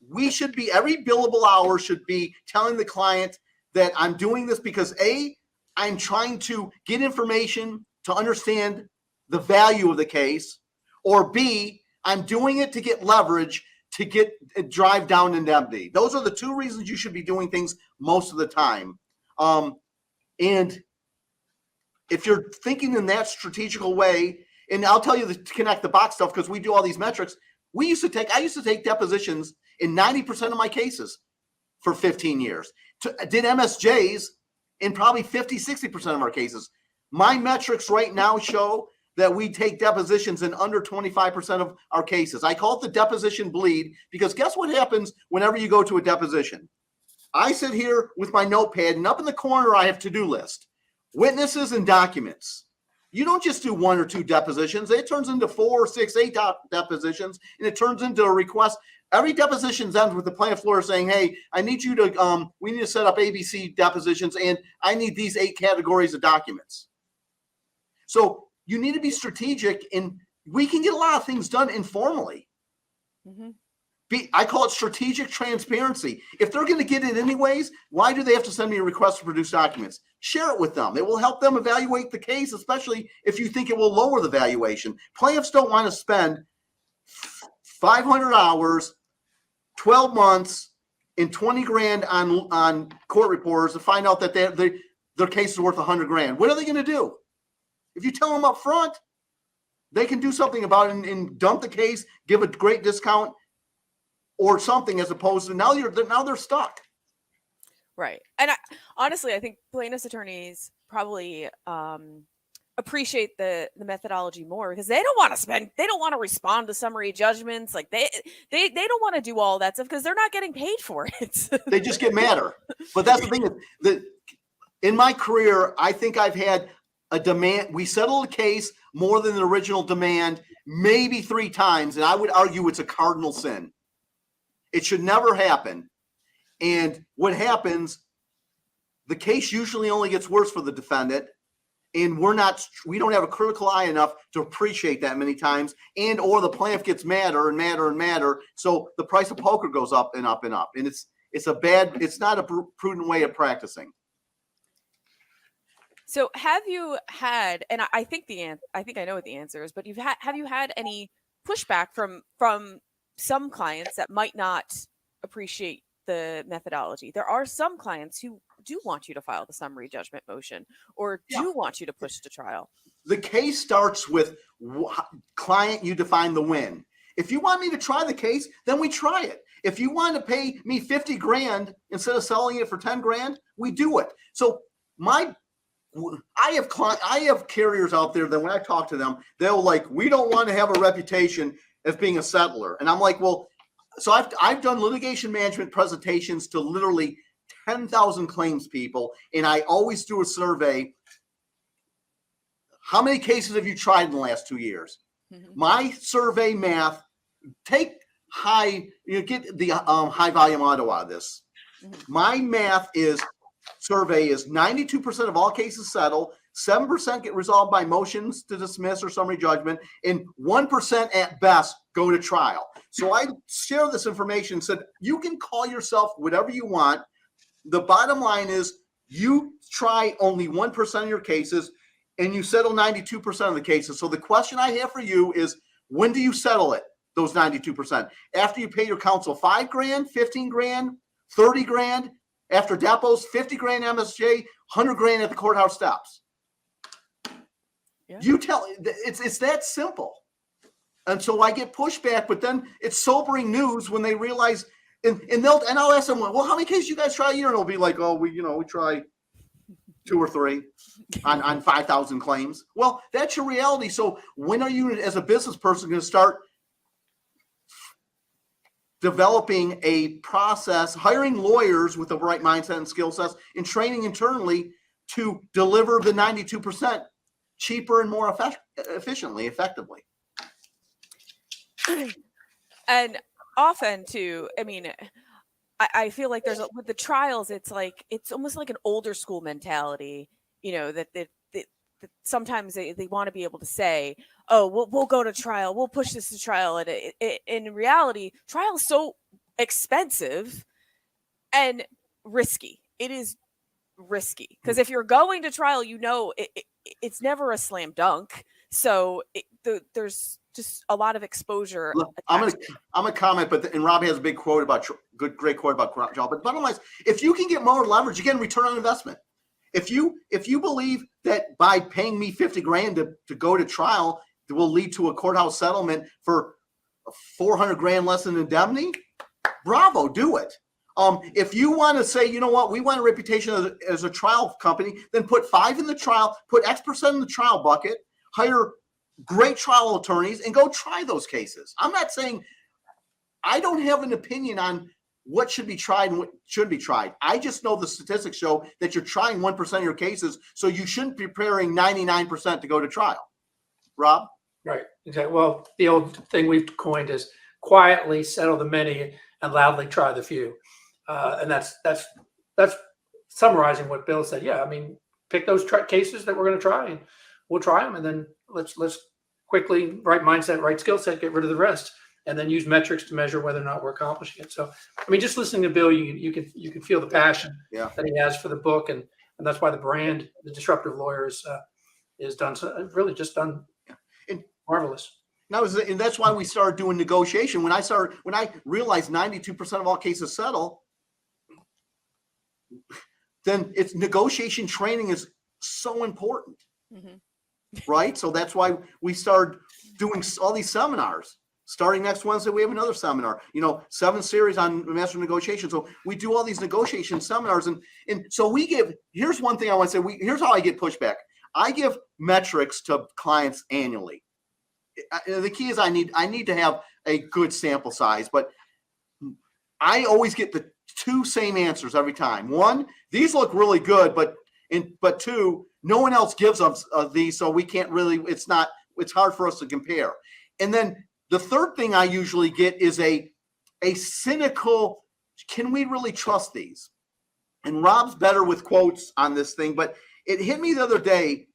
we should be, every billable hour should be telling the client that I'm doing this because A, I'm trying to get information to understand the value of the case, or B, I'm doing it to get leverage to drive down indemnity. Those are the 2 reasons you should be doing things most of the time. And if you're thinking in that strategical way, and I'll tell you to connect the box stuff because we do all these metrics. I used to take depositions in 90% of my cases for 15 years. Did MSJs in probably 50, 60% of our cases. My metrics right now show that we take depositions in under 25% of our cases. I call it the deposition bleed because guess what happens whenever you go to a deposition? I sit here with my notepad, and up in the corner I have to-do list, witnesses and documents. You don't just do 1 or 2 depositions. It turns into 4, 6, 8 depositions, and it turns into a request. Every deposition ends with the plaintiff's lawyer saying, hey, I need you to, we need to set up ABC depositions, and I need these 8 categories of documents. So you need to be strategic, and we can get a lot of things done informally. Mm-hmm. I call it strategic transparency. If they're going to get it anyways, why do they have to send me a request to produce documents? Share it with them. It will help them evaluate the case, especially if you think it will lower the valuation. Plaintiffs don't want to spend 500 hours, 12 months, and 20 grand on court reporters to find out that their case is worth 100 grand. What are they going to do? If you tell them up front, they can do something about it and dump the case, give a great discount or something, as opposed to now they're stuck. Right. And honestly, I think plaintiffs' attorneys probably appreciate the methodology more because they don't want to respond to summary judgments. Like they don't want to do all that stuff because they're not getting paid for it. They just get madder. But that's the thing that in my career, I think I've had a demand. We settled a case more than the original demand, maybe 3 times. And I would argue it's a cardinal sin. It should never happen. And what happens, the case usually only gets worse for the defendant. And we don't have a critical eye enough to appreciate that many times. And or the plaintiff gets madder and madder and madder. So the price of poker goes up and up and up. And it's not a prudent way of practicing. So have you had, and I think I know what the answer is, but have you had any pushback from some clients that might not appreciate the methodology? There are some clients who do want you to file the summary judgment motion or do want you to push to trial. The case starts with client, you define the win. If you want me to try the case, then we try it. If you want to pay me 50 grand instead of selling it for 10 grand, we do it. So I have carriers out there that when I talk to them, they'll like, we don't want to have a reputation as being a settler. And I'm like, well, so I've done litigation management presentations to literally 10,000 claims people. And I always do a survey. How many cases have you tried in the last 2 years? Mm-hmm. My survey math, get the high volume auto out of this. Mm-hmm. My math survey is 92% of all cases settle, 7% get resolved by motions to dismiss or summary judgment, and 1% at best go to trial. So I share this information, said you can call yourself whatever you want. The bottom line is you try only 1% of your cases and you settle 92% of the cases. So the question I have for you is, when do you settle it, those 92%? After you pay your counsel 5 grand, 15 grand, 30 grand, after depots, 50 grand MSJ, 100 grand at the courthouse steps. Yeah. It's that simple. And so I get pushback, but then it's sobering news when they realize, and I'll ask them, well, how many cases you guys try a year? And they'll be like, oh, we try 2 or 3 on 5,000 claims. Well, that's your reality. So when are you, as a business person, going to start developing a process, hiring lawyers with the right mindset and skill sets, and training internally to deliver the 92% cheaper and more effectively? And often too, I mean, I feel like with the trials, it's almost like an older school mentality, that sometimes they want to be able to say, oh, we'll go to trial, we'll push this to trial. And in reality, trial is so expensive and risky. It is risky because if you're going to trial, it's never a slam dunk. So there's just a lot of exposure. Look, I'm gonna comment, and Robb has a big quote great quote about trial. But bottom line is, if you can get more leverage, you get return on investment. if you believe that by paying me 50 grand to go to trial will lead to a courthouse settlement for 400 grand less than indemnity, bravo, do it. If you want to say, you know what, we want a reputation as a trial company, then put 5 in the trial, put X% in the trial bucket, hire great trial attorneys, and go try those cases. I'm not saying I don't have an opinion on what should be tried and what shouldn't be tried. I just know the statistics show that you're trying 1% of your cases, so you shouldn't be preparing 99% to go to trial. Rob? Right. Exactly. Well, the old thing we've coined is quietly settle the many and loudly try the few. And that's summarizing what Bill said. Yeah, I mean, pick those cases that we're going to try, and we'll try them, and then let's quickly, right mindset, right skill set, get rid of the rest, and then use metrics to measure whether or not we're accomplishing it. So, I mean, just listening to Bill, you can feel the passion that he has for the book, and that's why the brand, the Disruptive Lawyers, is done. So really, just done marvelous. And that's why we started doing negotiation. When I realized 92% of all cases settle, then it's negotiation training is so important, right? So that's why we started doing all these seminars. Starting next Wednesday, we have another seminar. 7 series on master negotiation. So we do all these negotiation seminars, and so we give. Here's one thing I want to say. Here's how I get pushback. I give metrics to clients annually. The key is I need to have a good sample size, but I always get the 2 same answers every time. 1, these look really good, but 2, no one else gives us these, so we can't really. It's hard for us to compare. And then the third thing I usually get is a cynical. Can we really trust these? And Rob's better with quotes on this thing, but it hit me the other day.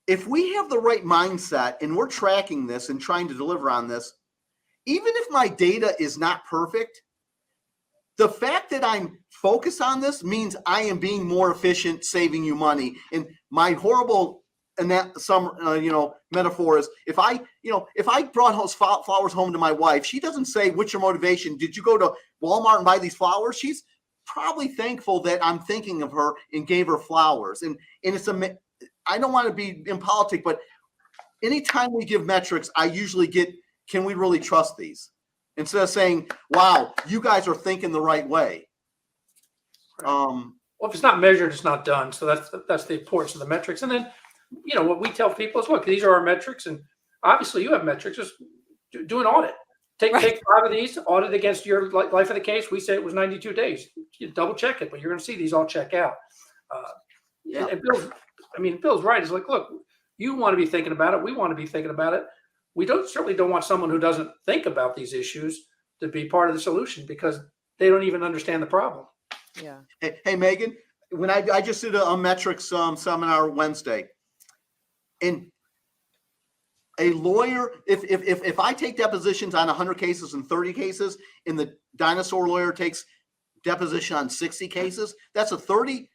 If we have the right mindset and we're tracking this and trying to deliver on this, even if my data is not perfect, the fact that I'm focused on this means I am being more efficient, saving you money. And my horrible metaphor is if I brought flowers home to my wife, she doesn't say, "What's your motivation? Did you go to Walmart and buy these flowers?" She's probably thankful that I'm thinking of her and gave her flowers. And it's I don't want to be impolitic, but anytime we give metrics, I usually get, can we really trust these? Instead of saying, wow, you guys are thinking the right way. Well, if it's not measured, it's not done. So that's the importance of the metrics. And then, what we tell people is, look, these are our metrics. And obviously you have metrics. Just do an audit. Take 5 of these, audit against your life of the case. We say it was 92 days. You double check it, but you're going to see these all check out. And Bill's right. It's like, look, you want to be thinking about it. We want to be thinking about it. We certainly don't want someone who doesn't think about these issues to be part of the solution because they don't even understand the problem. Yeah. Hey, Megan, when I just did a metrics seminar Wednesday, and a lawyer, if I take depositions on 100 cases and 30 cases, and the dinosaur lawyer takes deposition on 60 cases, that's a 30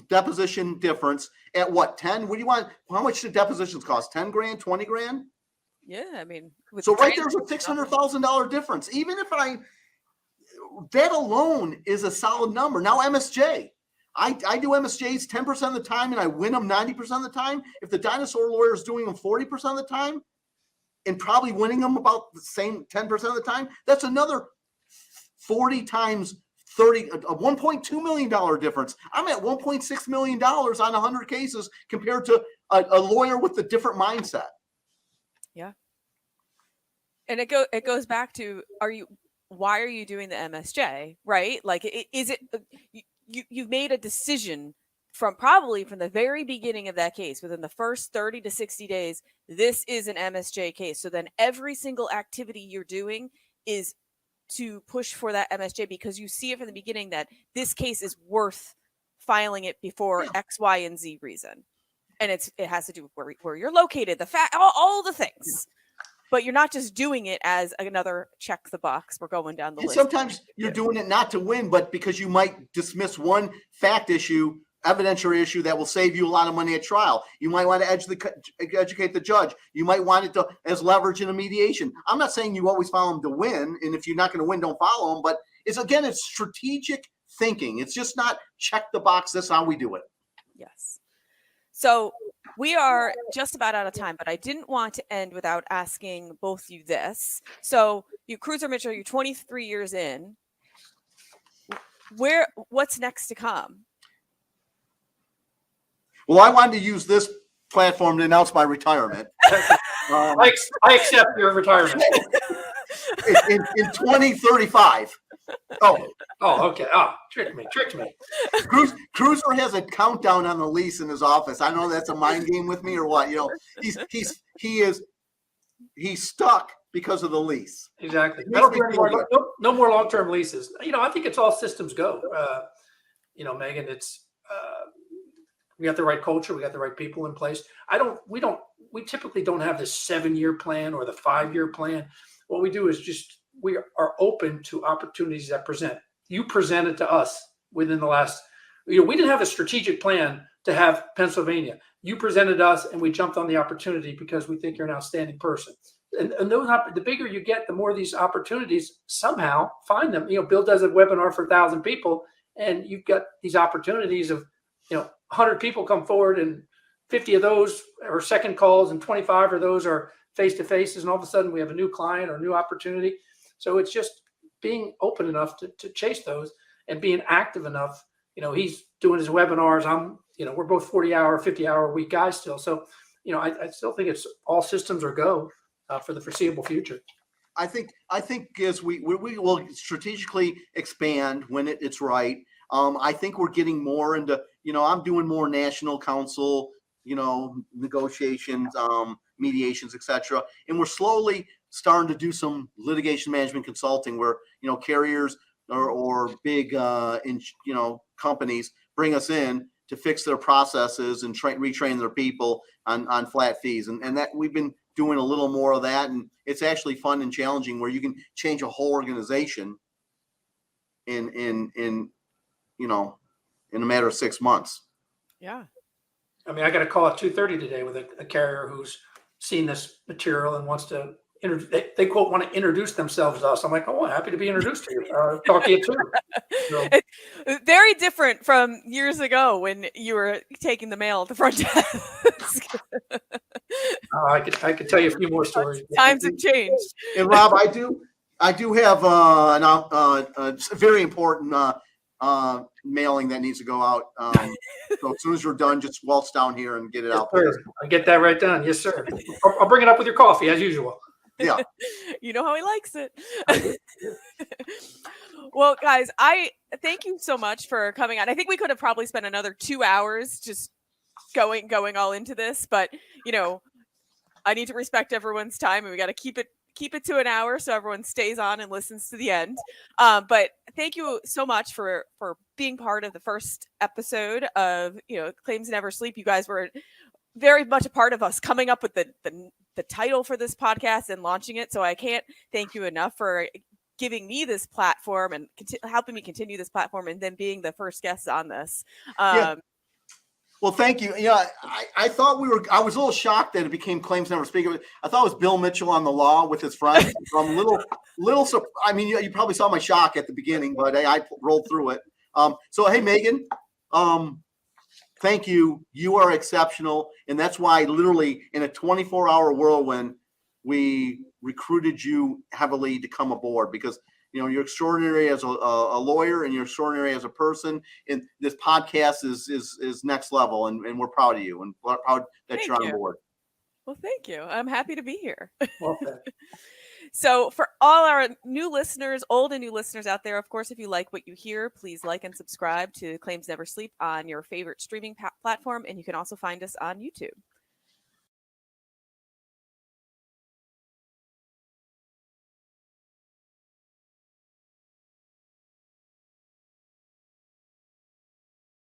deposition difference at what, 10? What do you want? How much do depositions cost? 10 grand, 20 grand? Yeah, I mean, so right there's a $600,000 difference. Even if that alone is a solid number. Now MSJ, I do MSJs 10% of the time and I win them 90% of the time. If the dinosaur lawyer is doing them 40% of the time and probably winning them about the same 10% of the time, that's another 40 times 30, a $1.2 million difference. I'm at $1.6 million on 100 cases compared to a lawyer with a different mindset. Yeah. And it goes back to, why are you doing the MSJ, right? Like, is it, you've made a decision from the very beginning of that case, within the first 30 to 60 days, this is an MSJ case. So then every single activity you're doing is to push for that MSJ because you see it from the beginning that this case is worth filing it before X, Y, and Z reason. And it has to do with where you're located, the fact, all the things. But you're not just doing it as another check the box. We're going down the list. Sometimes you're doing it not to win, but because you might dismiss one fact issue, evidentiary issue that will save you a lot of money at trial. You might want to educate the judge. You might want it to as leverage in a mediation. I'm not saying you always follow them to win, and if you're not going to win, don't follow them. But it's strategic thinking. It's just not check the box. That's how we do it. Yes. So we are just about out of time, but I didn't want to end without asking both you this. So you, Cruser Mitchell, you're 23 years in. What's next to come? Well, I wanted to use this platform to announce my retirement. I accept your retirement. in 2035. Oh, okay. Tricked me. Cruser has a countdown on the lease in his office. I don't know if that's a mind game with me or what. You know, he's stuck because of the lease. Exactly. No more long-term leases. You know, I think it's all systems go. You know, Meghan, it's we got the right culture, we got the right people in place. We typically don't have the 7-year plan or the 5-year plan. What we do is just we are open to opportunities that present. You presented to us within the last, we didn't have a strategic plan to have Pennsylvania. You presented us and we jumped on the opportunity because we think you're an outstanding person. And those, the bigger you get, the more these opportunities somehow find them. You know, Bill does a webinar for 1,000 people and you've got these opportunities of, 100 people come forward and 50 of those are second calls and 25 of those are face-to-faces. And all of a sudden we have a new client or new opportunity. So it's just being open enough to chase those and being active enough. He's doing his webinars. We're both 40-hour, 50-hour week guys still. So, I still think it's all systems are go for the foreseeable future. I think as we will strategically expand when it's right. I think we're getting more into, I'm doing more national council, negotiations, mediations, etc. And we're slowly starting to do some litigation management consulting where, carriers or big, companies bring us in to fix their processes and retrain their people on flat fees. And that we've been doing a little more of that. And it's actually fun and challenging where you can change a whole organization in a matter of 6 months. Yeah. I mean, I got a call at 2:30 today with a carrier who's seen this material and wants to they quote want to introduce themselves to us. I'm like, oh, happy to be introduced to you. Talk to you too. So, very different from years ago when you were taking the mail at the front desk. I could tell you a few more stories. Times have changed. And Rob, I do have a very important mailing that needs to go out. So as soon as you're done, just waltz down here and get it out. I get that right done. Yes, sir. I'll bring it up with your coffee as usual. Yeah. You know how he likes it. Well, guys, I thank you so much for coming on. I think we could have probably spent another 2 hours just going all into this, but I need to respect everyone's time and we got to keep it to an hour so everyone stays on and listens to the end. But thank you so much for being part of the first episode of Claims Never Sleep. You guys were very much a part of us coming up with the title for this podcast and launching it. So I can't thank you enough for giving me this platform and helping me continue this platform and then being the first guest on this. Well, thank you. I thought I was a little shocked that it became Claims Never Speak. I thought it was Bill Mitchell on the law with his friend. So I'm I mean, you probably saw my shock at the beginning, but I rolled through it. So, hey, Meghan, thank you. You are exceptional. And that's why literally in a 24-hour whirlwind, we recruited you heavily to come aboard because you're extraordinary as a lawyer and you're extraordinary as a person. And this podcast is next level. And we're proud of you and we're proud that you're on board. Well, thank you. I'm happy to be here. Okay. So for all our new listeners, old and new listeners out there, of course, if you like what you hear, please like and subscribe to Claims Never Sleep on your favorite streaming platform. And you can also find us on YouTube.